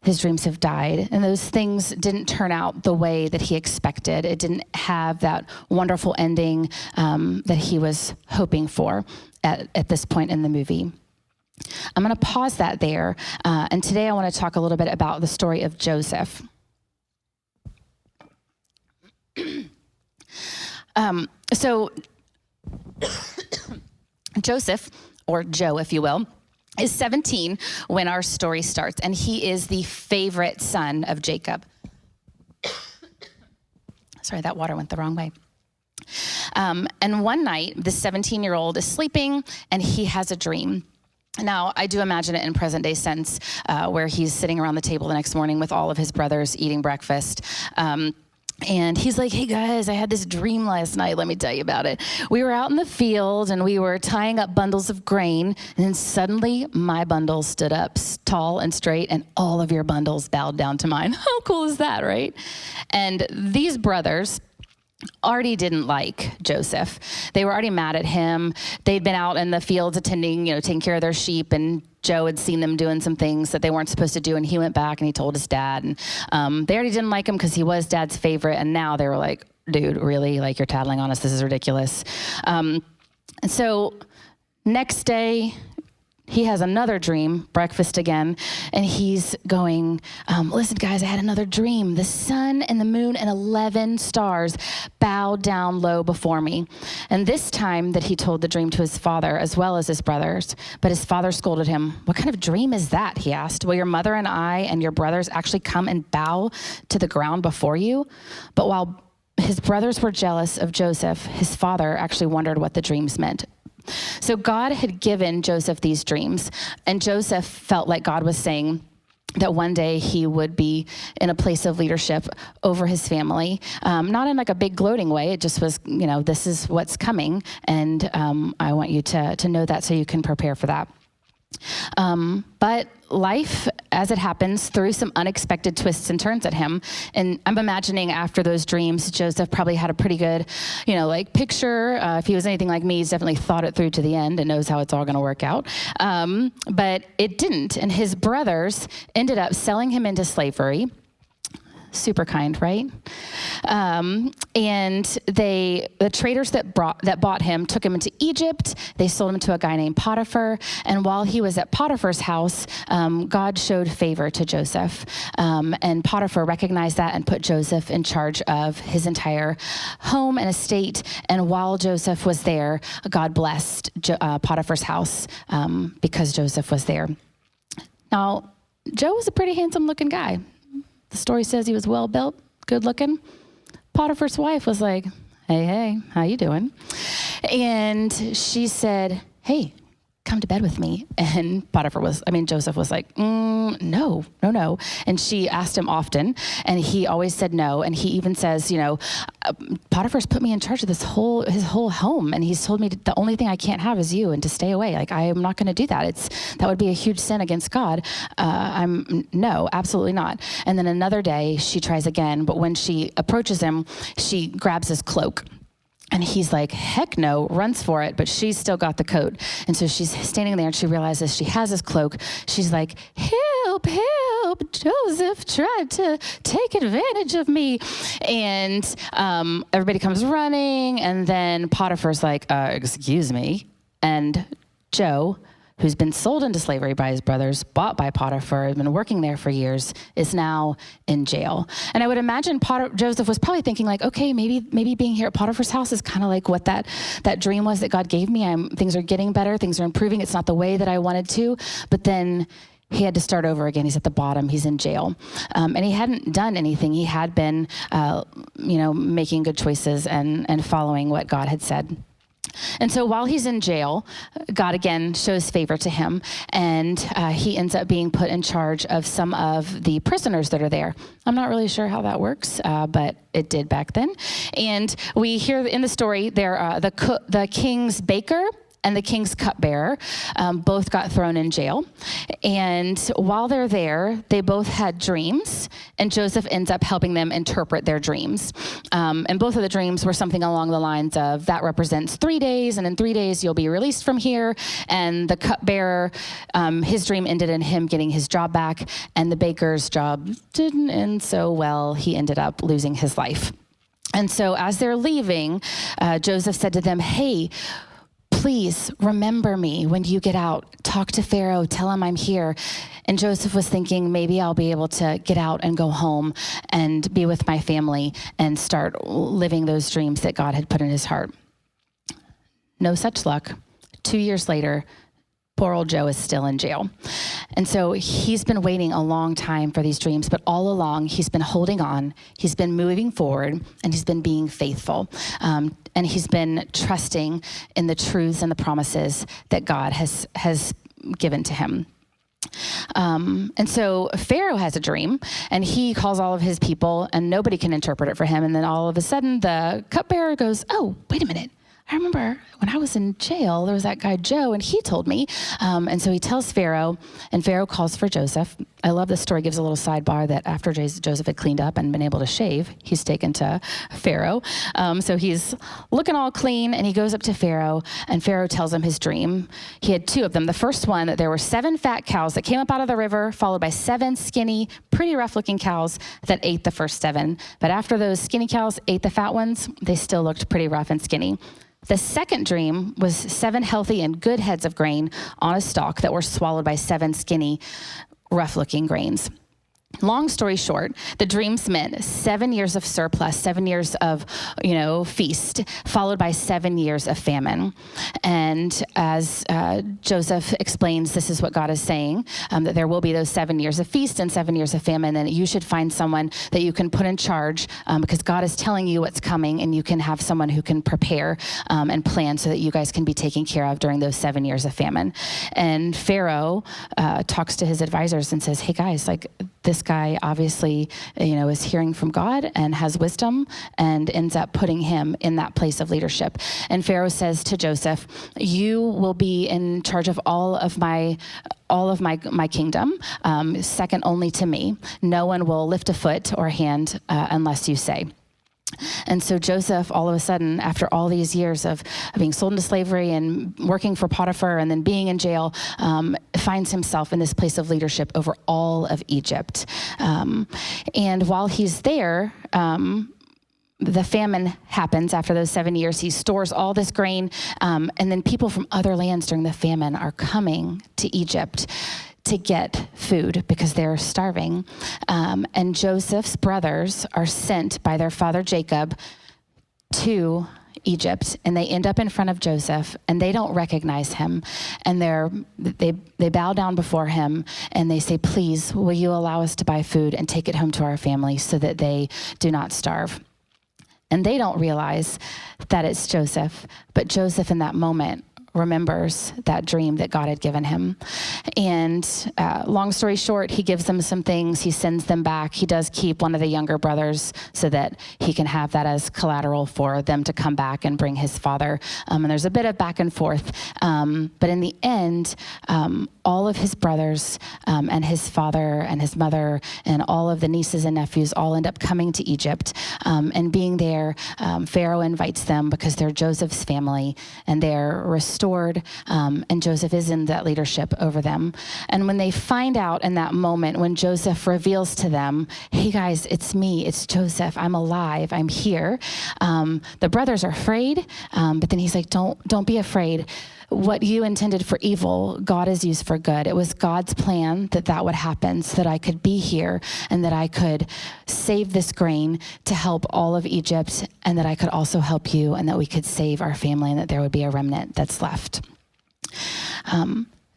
His dreams have died, and those things didn't turn out the way that he expected. It didn't have that wonderful ending that he was hoping for at this point in the movie. I'm going to pause that there, and today I want to talk a little bit about the story of Joseph. So Joseph, or Joe, if you will, is 17 when our story starts, and he is the favorite son of Jacob. Sorry, that water went the wrong way. And one night, the 17-year-old is sleeping, and he has a dream. Now, I do imagine it in present day sense, where he's sitting around the table the next morning with all of his brothers eating breakfast. And he's like, hey guys, I had this dream last night. Let me tell you about it. We were out in the field and we were tying up bundles of grain. And then suddenly my bundle stood up tall and straight and all of your bundles bowed down to mine. How cool is that, right? And these brothers already didn't like Joseph. They were already mad at him. They'd been out in the fields attending, taking care of their sheep, and Joe had seen them doing some things that they weren't supposed to do, and he went back and he told his dad, and they already didn't like him because he was dad's favorite, and now they were like, dude, really? Like, you're tattling on us? This is ridiculous. And so next day, he has another dream, breakfast again, and he's going, listen, guys, I had another dream. The sun and the moon and 11 stars bowed down low before me. And this time that he told the dream to his father as well as his brothers, but his father scolded him. What kind of dream is that? He asked. Will your mother and I and your brothers actually come and bow to the ground before you? But while his brothers were jealous of Joseph, his father actually wondered what the dreams meant. So God had given Joseph these dreams, and Joseph felt like God was saying, that one day he would be in a place of leadership over his family, not in like a big gloating way. It just was, this is what's coming, and I want you to know that so you can prepare for that. But life, as it happens, threw some unexpected twists and turns at him. And I'm imagining after those dreams, Joseph probably had a pretty good, picture. If he was anything like me, he's definitely thought it through to the end and knows how it's all going to work out. But it didn't. And his brothers ended up selling him into slavery. Super kind, right? And the traders that bought him took him into Egypt. They sold him to a guy named Potiphar. And while he was at Potiphar's house, God showed favor to Joseph. And Potiphar recognized that and put Joseph in charge of his entire home and estate. And while Joseph was there, God blessed Potiphar's house because Joseph was there. Now, Joe was a pretty handsome looking guy. The story says he was well built, good looking. Potiphar's wife was like, hey, how you doing? And she said, hey, come to bed with me. And Joseph was like, no. And she asked him often, and he always said no. And he even says, Potiphar's put me in charge of his whole home. And he's told me the only thing I can't have is you and to stay away. Like, I am not going to do that. That would be a huge sin against God. No, absolutely not. And then another day she tries again, but when she approaches him, she grabs his cloak. And he's like, heck no, runs for it, but she's still got the coat. And so she's standing there and she realizes she has his cloak. She's like, help, Joseph tried to take advantage of me. And everybody comes running, and then Potiphar's like, excuse me. And Joe, who's been sold into slavery by his brothers, bought by Potiphar, has been working there for years, is now in jail. And I would imagine Joseph was probably thinking like, okay, maybe being here at Potiphar's house is kind of like what that dream was that God gave me. Things are getting better, things are improving. It's not the way that I wanted to, but then he had to start over again. He's at the bottom. He's in jail. And he hadn't done anything. He had been, making good choices and following what God had said. And so while he's in jail, God again shows favor to him, and he ends up being put in charge of some of the prisoners that are there. I'm not really sure how that works, but it did back then. And we hear in the story there, the king's baker and the king's cupbearer both got thrown in jail. And while they're there, they both had dreams, and Joseph ends up helping them interpret their dreams. And both of the dreams were something along the lines of, that represents 3 days, and in 3 days you'll be released from here. And the cupbearer, his dream ended in him getting his job back, and the baker's job didn't end so well. He ended up losing his life. And so as they're leaving, Joseph said to them, hey, please remember me when you get out. Talk to Pharaoh, tell him I'm here. And Joseph was thinking, maybe I'll be able to get out and go home and be with my family and start living those dreams that God had put in his heart. No such luck. 2 years later, poor old Joe is still in jail. And so he's been waiting a long time for these dreams, but all along he's been holding on, he's been moving forward, and he's been being faithful. And he's been trusting in the truths and the promises that God has given to him. And so Pharaoh has a dream, and he calls all of his people, and nobody can interpret it for him. And then all of a sudden the cupbearer goes, oh, wait a minute. I remember when I was in jail, there was that guy Joe, and he told me. And so he tells Pharaoh, and Pharaoh calls for Joseph. I love this story. Gives a little sidebar that after Joseph had cleaned up and been able to shave, he's taken to Pharaoh. So he's looking all clean, and he goes up to Pharaoh, and Pharaoh tells him his dream. He had 2 of them. The first one, that there were 7 fat cows that came up out of the river, followed by 7 skinny, pretty rough-looking cows that ate the first 7. But after those skinny cows ate the fat ones, they still looked pretty rough and skinny. The second dream was 7 healthy and good heads of grain on a stalk that were swallowed by 7 skinny, rough-looking grains. Long story short, the dreams meant 7 years of surplus, 7 years of, feast, followed by 7 years of famine. And as Joseph explains, this is what God is saying, that there will be those 7 years of feast and 7 years of famine, and you should find someone that you can put in charge because God is telling you what's coming, and you can have someone who can prepare and plan so that you guys can be taken care of during those 7 years of famine. And Pharaoh talks to his advisors and says, hey guys, like this guy obviously, is hearing from God and has wisdom, and ends up putting him in that place of leadership. And Pharaoh says to Joseph, you will be in charge of all of my kingdom, second only to me. No one will lift a foot or a hand unless you say. And so Joseph, all of a sudden, after all these years of being sold into slavery and working for Potiphar and then being in jail, finds himself in this place of leadership over all of Egypt. And while he's there, the famine happens after those 7 years. He stores all this grain, and then people from other lands during the famine are coming to Egypt to get food because they're starving. And Joseph's brothers are sent by their father Jacob to Egypt, and they end up in front of Joseph, and they don't recognize him, and they bow down before him, and they say, please, will you allow us to buy food and take it home to our family so that they do not starve? And they don't realize that it's Joseph, but Joseph in that moment remembers that dream that God had given him. And long story short, he gives them some things. He sends them back. He does keep one of the younger brothers so that he can have that as collateral for them to come back and bring his father. And there's a bit of back and forth. But in the end, all of his brothers and his father and his mother and all of the nieces and nephews all end up coming to Egypt and being there. Pharaoh invites them because they're Joseph's family, and they're restored, and Joseph is in that leadership over them. And when they find out in that moment, when Joseph reveals to them, hey guys, it's me, it's Joseph, I'm alive, I'm here. The brothers are afraid, but then he's like, don't be afraid. What you intended for evil, God has used for good. It was God's plan that would happen so that I could be here and that I could save this grain to help all of Egypt, and that I could also help you, and that we could save our family, and that there would be a remnant that's left.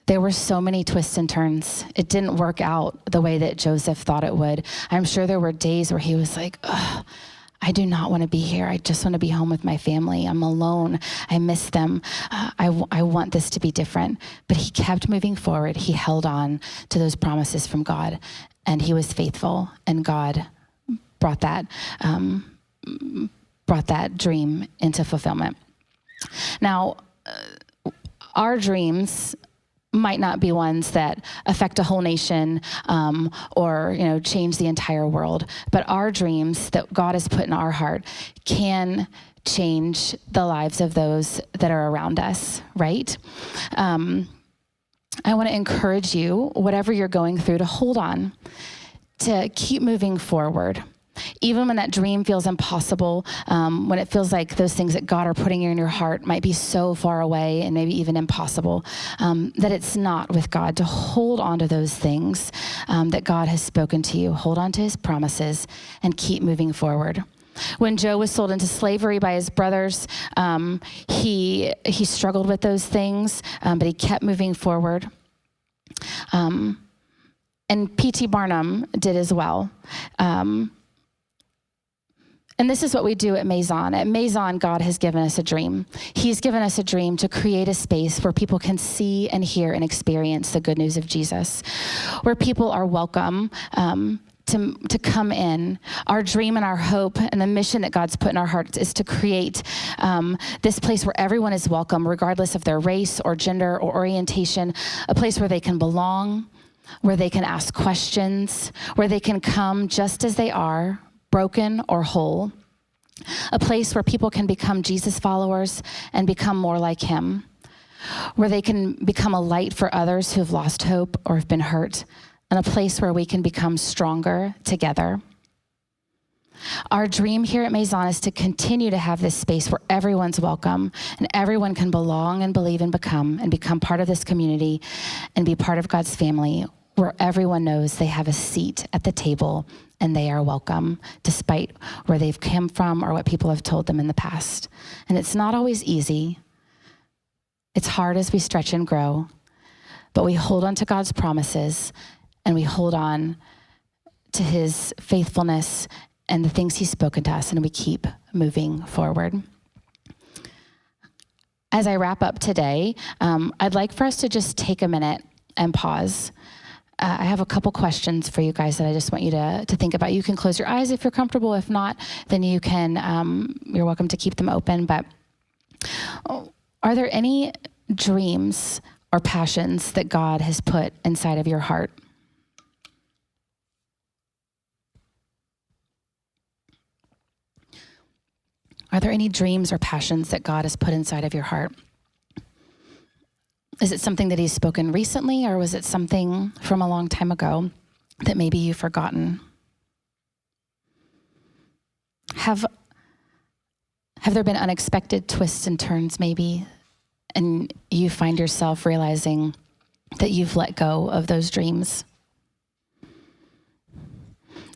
There were so many twists and turns. It didn't work out the way that Joseph thought it would. I'm sure there were days where he was like, ugh, I do not want to be here. I just want to be home with my family. I'm alone. I miss them. I want this to be different. But he kept moving forward. He held on to those promises from God, and he was faithful. And God brought that dream into fulfillment. Now, our dreams might not be ones that affect a whole nation or change the entire world, but our dreams that God has put in our heart can change the lives of those that are around us, right? I want to encourage you, whatever you're going through, to hold on, to keep moving forward. Even when that dream feels impossible, when it feels like those things that God are putting in your heart might be so far away and maybe even impossible, that it's not with God, to hold on to those things that God has spoken to you. Hold on to his promises and keep moving forward. When Joe was sold into slavery by his brothers, he struggled with those things, but he kept moving forward. And P.T. Barnum did as well. And this is what we do at Meizon. At Meizon, God has given us a dream. He's given us a dream to create a space where people can see and hear and experience the good news of Jesus, where people are welcome to come in. Our dream and our hope and the mission that God's put in our hearts is to create this place where everyone is welcome, regardless of their race or gender or orientation, a place where they can belong, where they can ask questions, where they can come just as they are, broken or whole, a place where people can become Jesus followers and become more like him, where they can become a light for others who have lost hope or have been hurt, and a place where we can become stronger together. Our dream here at Meizon is to continue to have this space where everyone's welcome and everyone can belong and believe and become part of this community and be part of God's family, where everyone knows they have a seat at the table and they are welcome, despite where they've come from or what people have told them in the past. And it's not always easy, It's hard as we stretch and grow, but we hold on to God's promises and we hold on to his faithfulness and the things he's spoken to us, and we keep moving forward. As I wrap up today, I'd like for us to just take a minute and pause. I have a couple questions for you guys that I just want you to think about. You can close your eyes if you're comfortable. If not, then you can, you're welcome to keep them open. But are there any dreams or passions that God has put inside of your heart? Are there any dreams or passions that God has put inside of your heart? Is it something that he's spoken recently, or was it something from a long time ago that maybe you've forgotten? Have there been unexpected twists and turns maybe, and you find yourself realizing that you've let go of those dreams?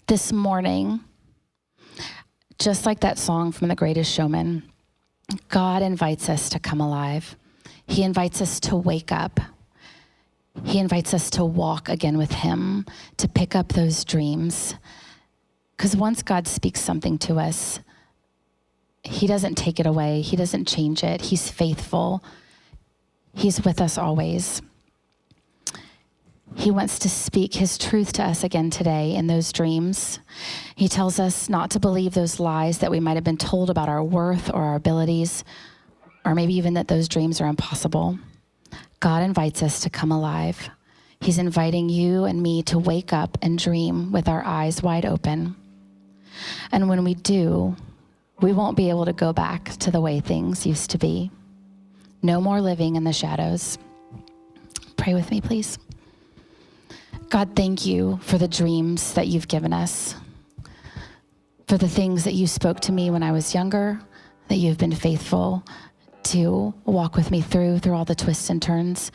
This morning, just like that song from The Greatest Showman, God invites us to come alive. He invites us to wake up. He invites us to walk again with him, to pick up those dreams. Because once God speaks something to us, he doesn't take it away. He doesn't change it. He's faithful. He's with us always. He wants to speak his truth to us again today in those dreams. He tells us not to believe those lies that we might have been told about our worth or our abilities, or maybe even that those dreams are impossible. God invites us to come alive. He's inviting you and me to wake up and dream with our eyes wide open. And when we do, we won't be able to go back to the way things used to be. No more living in the shadows. Pray with me, please. God, thank you for the dreams that you've given us, for the things that you spoke to me when I was younger, that you've been faithful to walk with me through all the twists and turns.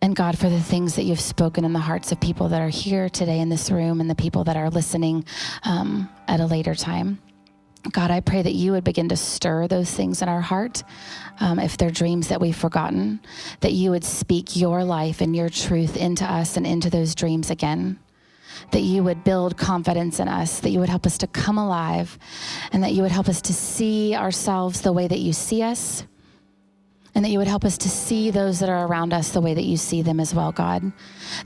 And God, for the things that you've spoken in the hearts of people that are here today in this room and the people that are listening at a later time. God, I pray that you would begin to stir those things in our heart. If they're dreams that we've forgotten, that you would speak your life and your truth into us and into those dreams again. That you would build confidence in us, that you would help us to come alive, and that you would help us to see ourselves the way that you see us, and that you would help us to see those that are around us the way that you see them as well, God.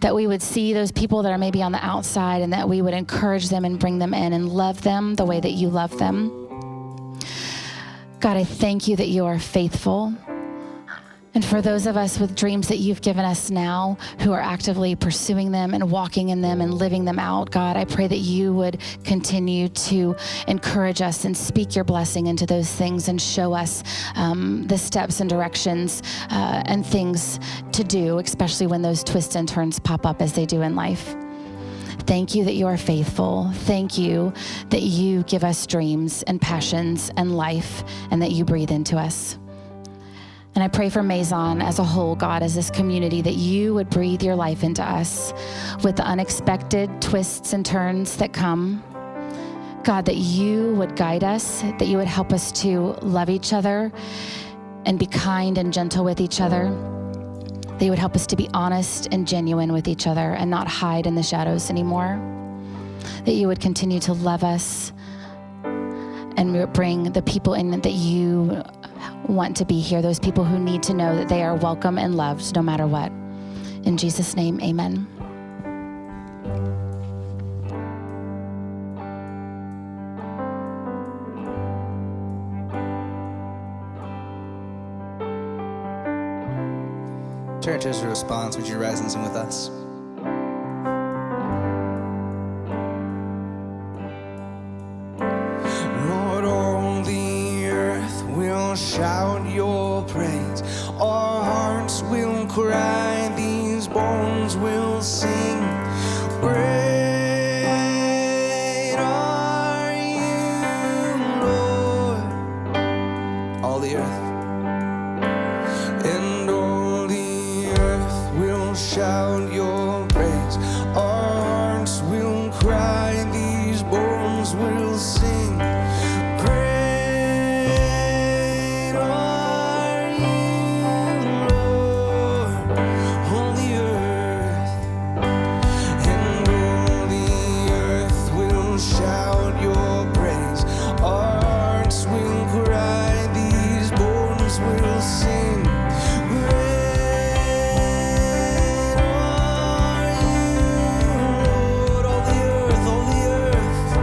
That we would see those people that are maybe on the outside, and that we would encourage them and bring them in and love them the way that you love them. God, I thank you that you are faithful. And for those of us with dreams that you've given us now, who are actively pursuing them and walking in them and living them out, God, I pray that you would continue to encourage us and speak your blessing into those things and show us the steps and directions and things to do, especially when those twists and turns pop up as they do in life. Thank you that you are faithful. Thank you that you give us dreams and passions and life, and that you breathe into us. And I pray for Meizon as a whole, God, as this community, that you would breathe your life into us with the unexpected twists and turns that come. God, that you would guide us, that you would help us to love each other and be kind and gentle with each other. That you would help us to be honest and genuine with each other and not hide in the shadows anymore. That you would continue to love us and bring the people in that you want to be here, those people who need to know that they are welcome and loved no matter what. In Jesus' name, amen. Church, as a response, would you rise and sing with us? Lord, all the earth will shout your praise. Our hearts will cry, these bones will sing. Great are you, Lord. All the earth. And all the earth will shout your praise. Our hearts will cry, these bones will sing. Great are you, sing. Great are you, Lord. All the earth,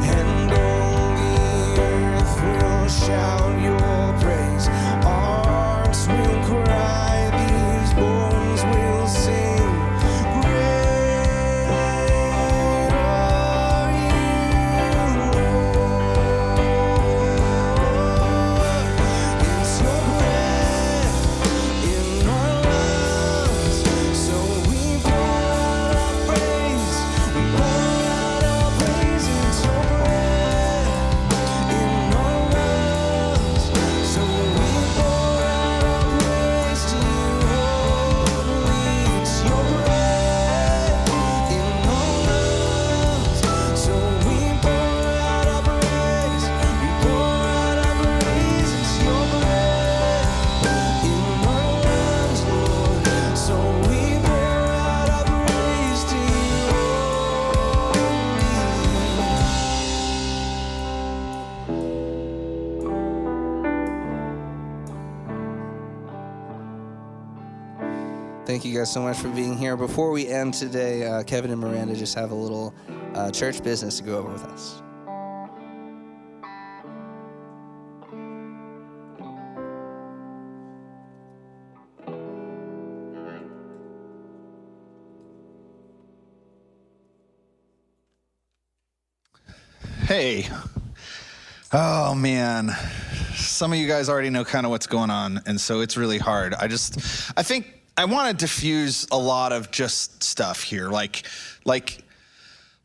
and all the earth will shout your praise. Hearts will cry, these bones will sing. Great are you, Lord. It's your breath in our lungs, so we pour out our praise. We pour out our praise. It's your breath in our lungs, so we pour out our praise to you only. It's your breath in our lungs, so we pour out our praise. We pour out our praise. It's your breath in our lungs, Lord, so we pour out our praise to you only. Thank you guys so much for being here. Before we end today, Kevin and Miranda just have a little church business to go over with us. Hey. Oh, man. Some of you guys already know kind of what's going on, and so it's really hard. I think I want to diffuse a lot of just stuff here. Like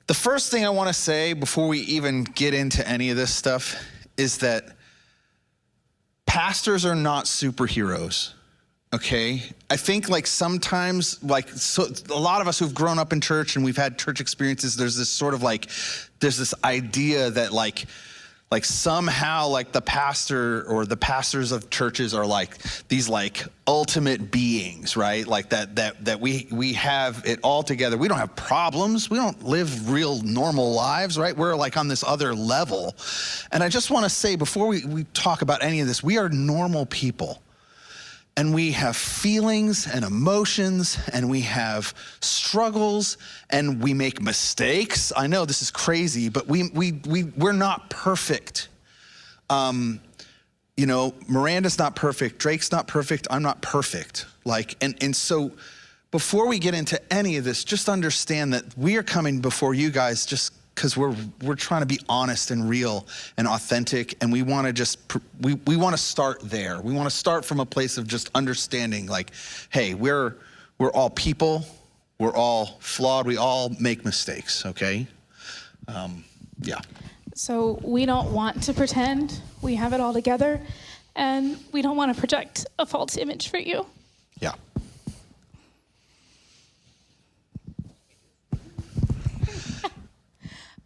the first thing I want to say before we even get into any of this stuff is that pastors are not superheroes. Okay, I think like sometimes, so a lot of us who've grown up in church and we've had church experiences, there's this idea that like somehow like the pastor or the pastors of churches are like these like ultimate beings, right? Like that we have it all together. We don't have problems. We don't live real normal lives, right? We're like on this other level. And I just want to say before we talk about any of this, we are normal people. And we have feelings and emotions, and we have struggles, and we make mistakes. I know this is crazy, but we're not perfect. Miranda's not perfect. Drake's not perfect. I'm not perfect. And so before we get into any of this, just understand that we are coming before you guys just because we're trying to be honest and real and authentic, and we want to we want to start there. We want to start from a place of just understanding, like, hey, we're all people, we're all flawed, we all make mistakes. Okay, yeah. So we don't want to pretend we have it all together, and we don't want to project a false image for you. Yeah.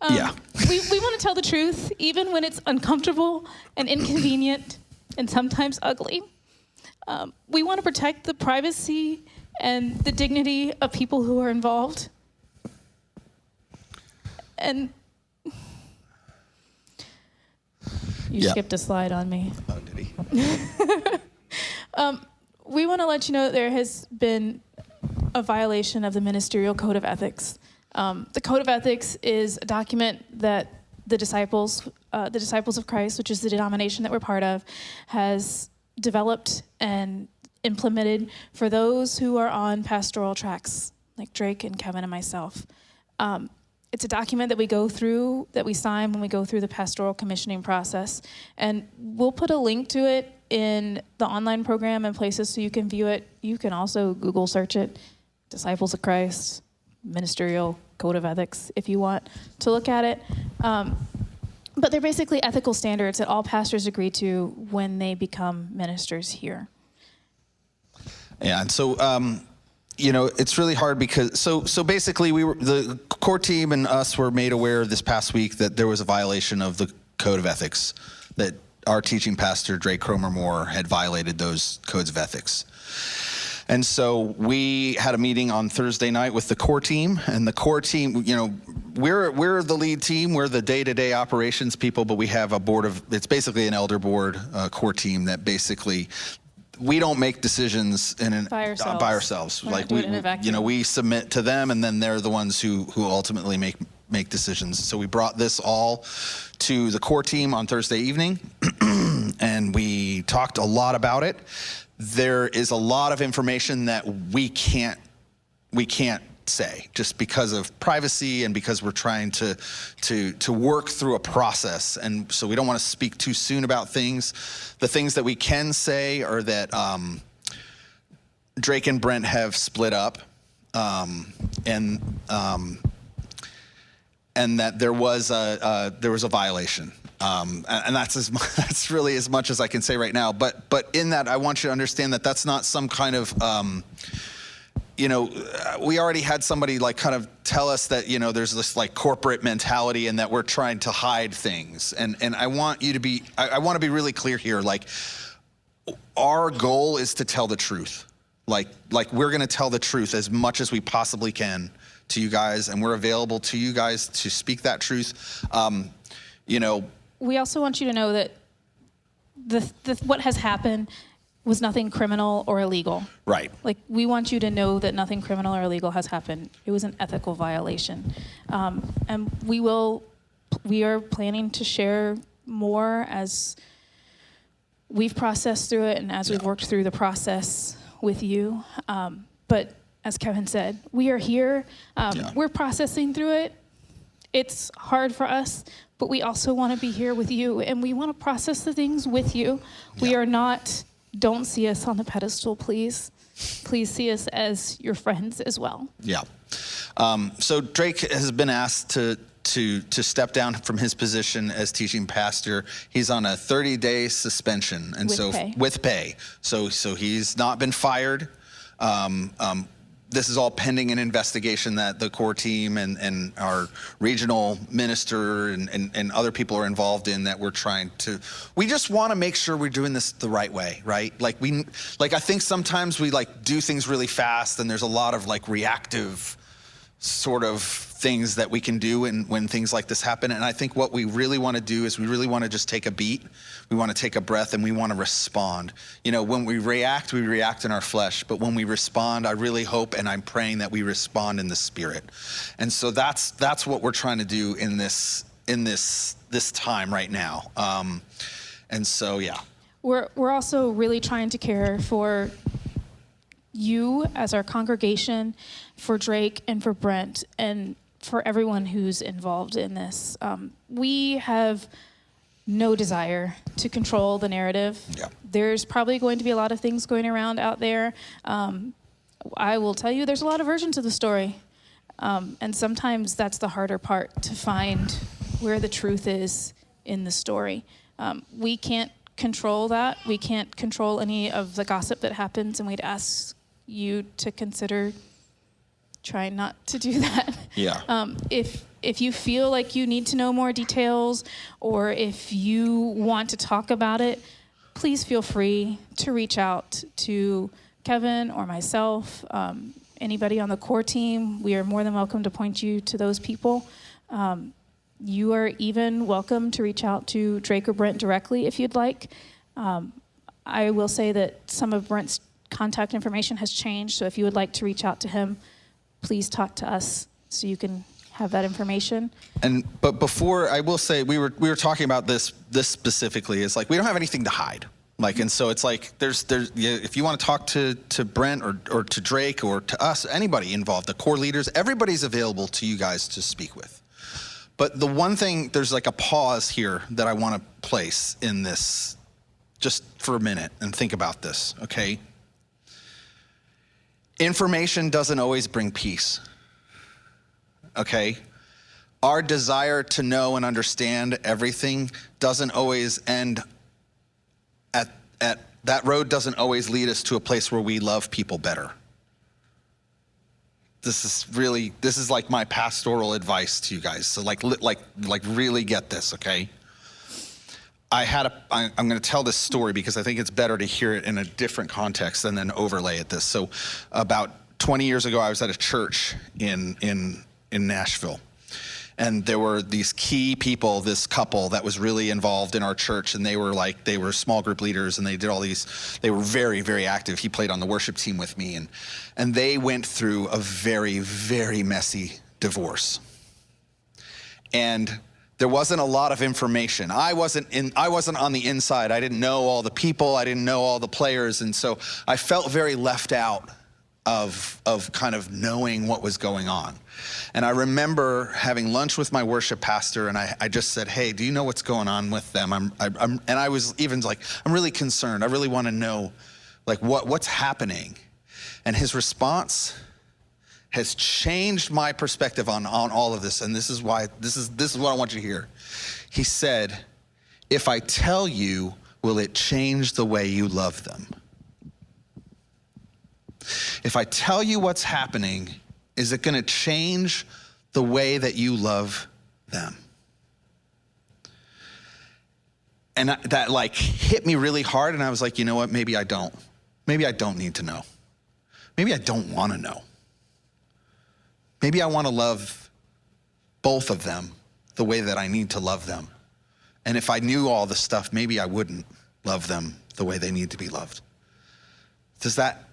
Yeah. we want to tell the truth, even when it's uncomfortable and inconvenient and sometimes ugly. We want to protect the privacy and the dignity of people who are involved. And you skipped a slide on me. Oh, did he? We want to let you know that there has been a violation of the ministerial code of ethics. The Code of Ethics is a document that the disciples of Christ, which is the denomination that we're part of, has developed and implemented for those who are on pastoral tracks, like Drake and Kevin and myself. It's a document that we go through, that we sign when we go through the pastoral commissioning process. And we'll put a link to it in the online program and places so you can view it. You can also Google search it, Disciples of Christ, Ministerial Code of Ethics, if you want to look at it. But they're basically ethical standards that all pastors agree to when they become ministers here. Yeah, and so, it's really hard because, so basically the core team and us were made aware this past week that there was a violation of the Code of Ethics, that our teaching pastor, Drake Cromer Moore, had violated those codes of ethics. And so we had a meeting on Thursday night with the core team, and the core team, you know, we're the lead team, we're the day-to-day operations people, but we have a board of, it's basically an elder board, core team that basically, we don't make decisions by ourselves. We're like not doing it in a vacuum. you know, we submit to them, and then they're the ones who ultimately make decisions. So we brought this all to the core team on Thursday evening, and we talked a lot about it. There is a lot of information that we can't say, just because of privacy and because we're trying to work through a process. And so we don't want to speak too soon about things. The things that we can say are that Drake and Brent have split up, and that there was a violation. And that's really as much as I can say right now. But in that, I want you to understand that that's not some kind of, you know, we already had somebody like kind of tell us that, you know, there's this like corporate mentality and that we're trying to hide things. And I want you to be, I want to be really clear here. Like, our goal is to tell the truth. Like we're going to tell the truth as much as we possibly can to you guys, and we're available to you guys to speak that truth. You know, We also want you to know that what has happened was nothing criminal or illegal. right. Like, we want you to know that nothing criminal or illegal has happened. It was an ethical violation. And we are planning to share more as we've processed through it and as we've worked through the process with you. But as Kevin said, we are here. We're processing through it. It's hard for us, but we also want to be here with you, and we want to process the things with you. We are not, don't see us on the pedestal, please. Please see us as your friends as well. Yeah. So Drake has been asked to step down from his position as teaching pastor. He's on a 30-day suspension, and with pay. So he's not been fired. This is all pending an investigation that the core team and our regional minister and other people are involved in, that we just want to make sure we're doing this the right way, right? I think sometimes we do things really fast, and there's a lot of reactive sort of things that we can do when things like this happen. And I think what we really want to do is we really want to just take a beat. We want to take a breath, and we want to respond. You know, when we react in our flesh, but when we respond, I really hope and I'm praying that we respond in the spirit. And so that's what we're trying to do in this time right now. And so, yeah. We're also really trying to care for you as our congregation, for Drake and for Brent, and for everyone who's involved in this. We have no desire to control the narrative. Yeah. There's probably going to be a lot of things going around out there. I will tell you, there's a lot of versions of the story. And sometimes that's the harder part, to find where the truth is in the story. We can't control that. We can't control any of the gossip that happens, and we'd ask you to consider trying not to do that. Yeah. If you feel like you need to know more details, or if you want to talk about it, please feel free to reach out to Kevin or myself, anybody on the core team. We are more than welcome to point you to those people. You are even welcome to reach out to Drake or Brent directly if you'd like. I will say that some of Brent's contact information has changed, so if you would like to reach out to him, please talk to us so you can have that information. But before, I will say, we were talking about this specifically. It's we don't have anything to hide. And so it's there's if you want to talk to Brent or to Drake or to us, anybody involved, the core leaders, everybody's available to you guys to speak with. But the one thing, there's a pause here that I want to place in this just for a minute and think about this, okay? Information doesn't always bring peace, okay? Our desire to know and understand everything doesn't always end at that road doesn't always lead us to a place where we love people better. This is my pastoral advice to you guys. So really get this, okay? I'm going to tell this story because I think it's better to hear it in a different context and then overlay it this. So about 20 years ago, I was at a church in Nashville. And there were these key people, this couple that was really involved in our church, and they were small group leaders, and they were very, very active. He played on the worship team with me, and they went through a very, very messy divorce. And there wasn't a lot of information. I wasn't on the inside. I didn't know all the people. I didn't know all the players, and so I felt very left out of kind of knowing what was going on. And I remember having lunch with my worship pastor, and I just said, "Hey, do you know what's going on with them?" And I was even like, "I'm really concerned. I really want to know, like, what's happening." And his response has changed my perspective on all of this. And this is what I want you to hear. He said, "If I tell you, will it change the way you love them? If I tell you what's happening, is it going to change the way that you love them?" And that like hit me really hard. And I was like, you know what? Maybe I don't. Maybe I don't need to know. Maybe I don't want to know. Maybe I want to love both of them the way that I need to love them. And if I knew all the stuff, maybe I wouldn't love them the way they need to be loved. Does that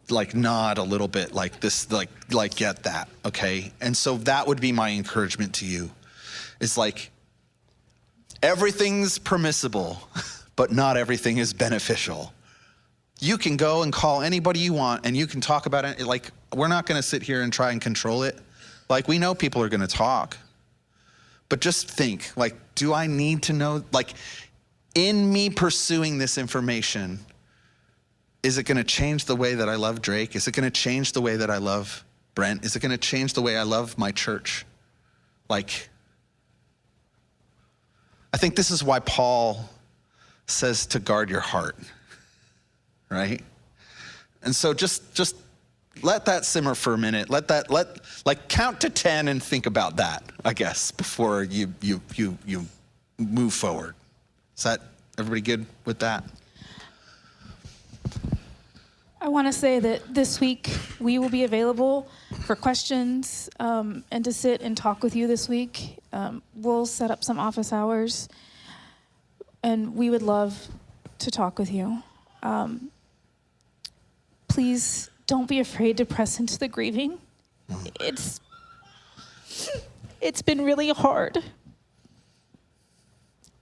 like nod a little bit like this, like get that, okay? And so that would be my encouragement to you. It's like everything's permissible, but not everything is beneficial. You can go and call anybody you want, and you can talk about it. Like, we're not going to sit here and try and control it. Like, we know people are going to talk, but just think, like, do I need to know? Like, in me pursuing this information, is it going to change the way that I love Drake? Is it going to change the way that I love Brent? Is it going to change the way I love my church? Like, I think this is why Paul says to guard your heart, right? And so just let that simmer for a minute. Let count to 10 and think about that, I guess, before you move forward. Is that everybody good with that? I want to say that this week we will be available for questions and to sit and talk with you this week. We'll set up some office hours, and we would love to talk with you. Please don't be afraid to press into the grieving. It's been really hard,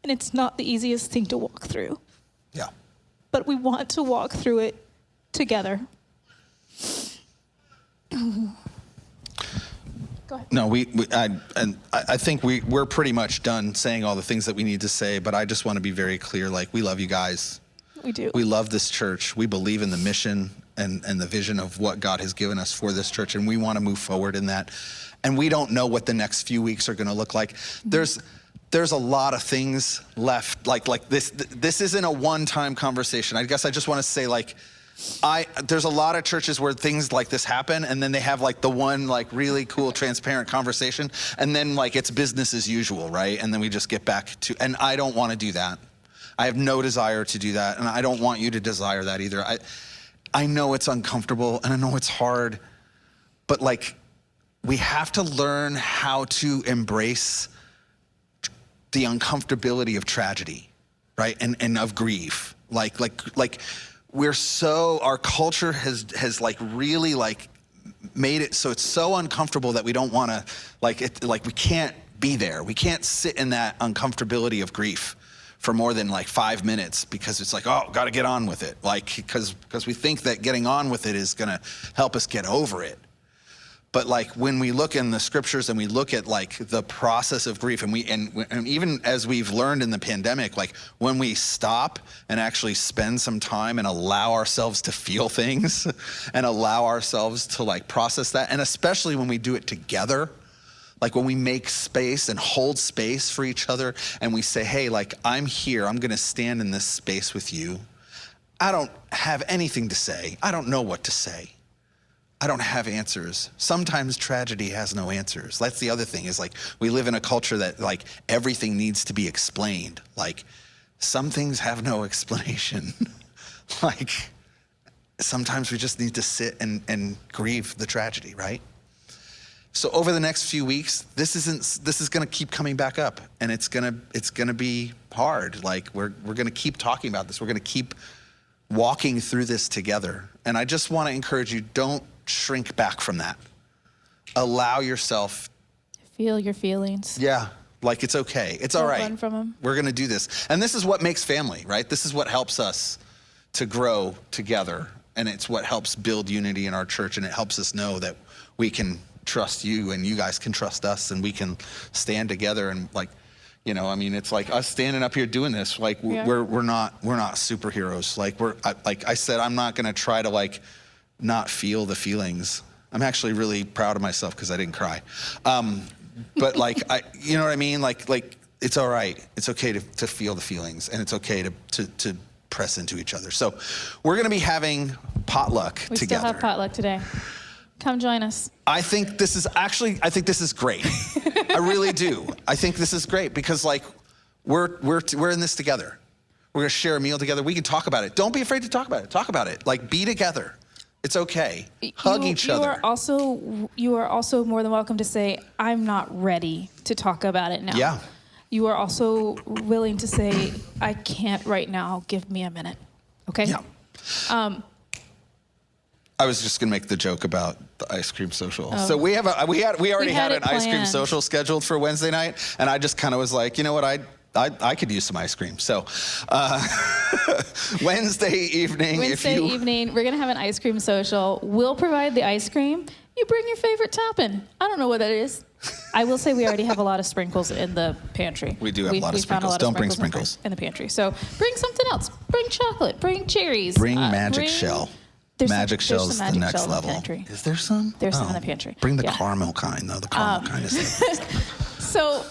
and it's not the easiest thing to walk through. Yeah. But we want to walk through it together. Go ahead. No, I think we're pretty much done saying all the things that we need to say, but I just want to be very clear, like, we love you guys. We do. We love this church. We believe in the mission and the vision of what God has given us for this church, and we want to move forward in that. And we don't know what the next few weeks are going to look like. There's a lot of things left. Like this isn't a one-time conversation. I guess I just want to say, like, there's a lot of churches where things like this happen, and then they have like the one like really cool transparent conversation, and then like it's business as usual, right? And then we just get back to, and I don't want to do that. I have no desire to do that, and I don't want you to desire that either. I know it's uncomfortable, and I know it's hard, but like we have to learn how to embrace the uncomfortability of tragedy, right? And of grief. Like our culture has like really like made it so it's so uncomfortable that we don't want to we can't be there. We can't sit in that uncomfortability of grief for more than like 5 minutes, because it's like, oh, got to get on with it. Like, because we think that getting on with it is going to help us get over it. But like when we look in the scriptures and we look at like the process of grief, and even as we've learned in the pandemic, like when we stop and actually spend some time and allow ourselves to feel things and allow ourselves to like process that, and especially when we do it together, like when we make space and hold space for each other, and we say, hey, like, I'm here, I'm gonna stand in this space with you. I don't have anything to say. I don't know what to say. I don't have answers. Sometimes tragedy has no answers. That's the other thing, is like we live in a culture that like everything needs to be explained. Like some things have no explanation. Like, sometimes we just need to sit and grieve the tragedy, right? So over the next few weeks, this is gonna keep coming back up, and it's gonna be hard. Like, we're gonna keep talking about this. We're gonna keep walking through this together. And I just wanna encourage you, don't shrink back from that. Allow yourself. Feel your feelings. Yeah, like it's okay. It's all Don't right. run from 'em. We're gonna do this. And this is what makes family, right? This is what helps us to grow together. And it's what helps build unity in our church. And it helps us know that we can trust you and you guys can trust us, and we can stand together. And like, you know, I mean, it's like us standing up here doing this. Like, Yeah. we're not superheroes. Like, like I said, I'm not gonna try to like not feel the feelings. I'm actually really proud of myself because I didn't cry. But like, you know what I mean? Like it's all right. It's okay to feel the feelings, and it's okay to press into each other. So we're gonna be having potluck We together. still have potluck today. Come join us. I think this is great. I really do. I think this is great because like we're in this together. We're gonna share a meal together. We can talk about it. Don't be afraid to talk about it. Talk about it. Like, be together. It's okay. Hug each other. You are also more than welcome to say, I'm not ready to talk about it now. Yeah. You are also willing to say, I can't right now. Give me a minute. Okay? Yeah. I was just gonna make the joke about the ice cream social. Oh. So we already had an it ice cream planned. social scheduled for Wednesday night, and I just kind of was like, you know what, I could use some ice cream. So Wednesday evening, we're going to have an ice cream social. We'll provide the ice cream. You bring your favorite topping. I don't know what that is. I will say we already have a lot of sprinkles in the pantry. We do have a lot of found sprinkles. Don't bring sprinkles. in the pantry. So bring something else. Bring chocolate. Bring cherries. bring magic shell. Magic there's shell's some the magic next shell in the level. pantry. Is there some? There's some in the pantry. Bring the Yeah. caramel kind, though. The caramel kind is. So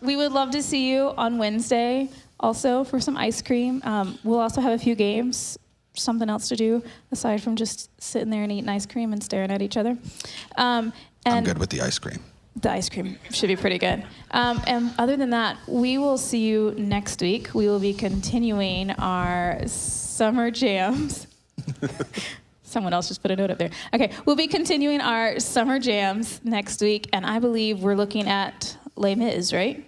we would love to see you on Wednesday also for some ice cream. We'll also have a few games, something else to do aside from just sitting there and eating ice cream and staring at each other. And I'm good with the ice cream. the ice cream should be pretty good. And other than that, we will see you next week. We will be continuing our summer jams. Someone else just put a note up there. Okay, we'll be continuing our summer jams next week, and I believe we're looking at Les Mis, right?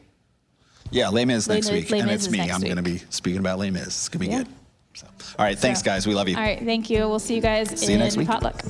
Yeah, Les Mis next Les week, Mis and it's is me. next I'm going to week. be speaking about Les Mis. It's going to be Yeah. good. So, all right, thanks, guys. We love you. All right, thank you. We'll see you guys See you next in week. Potluck.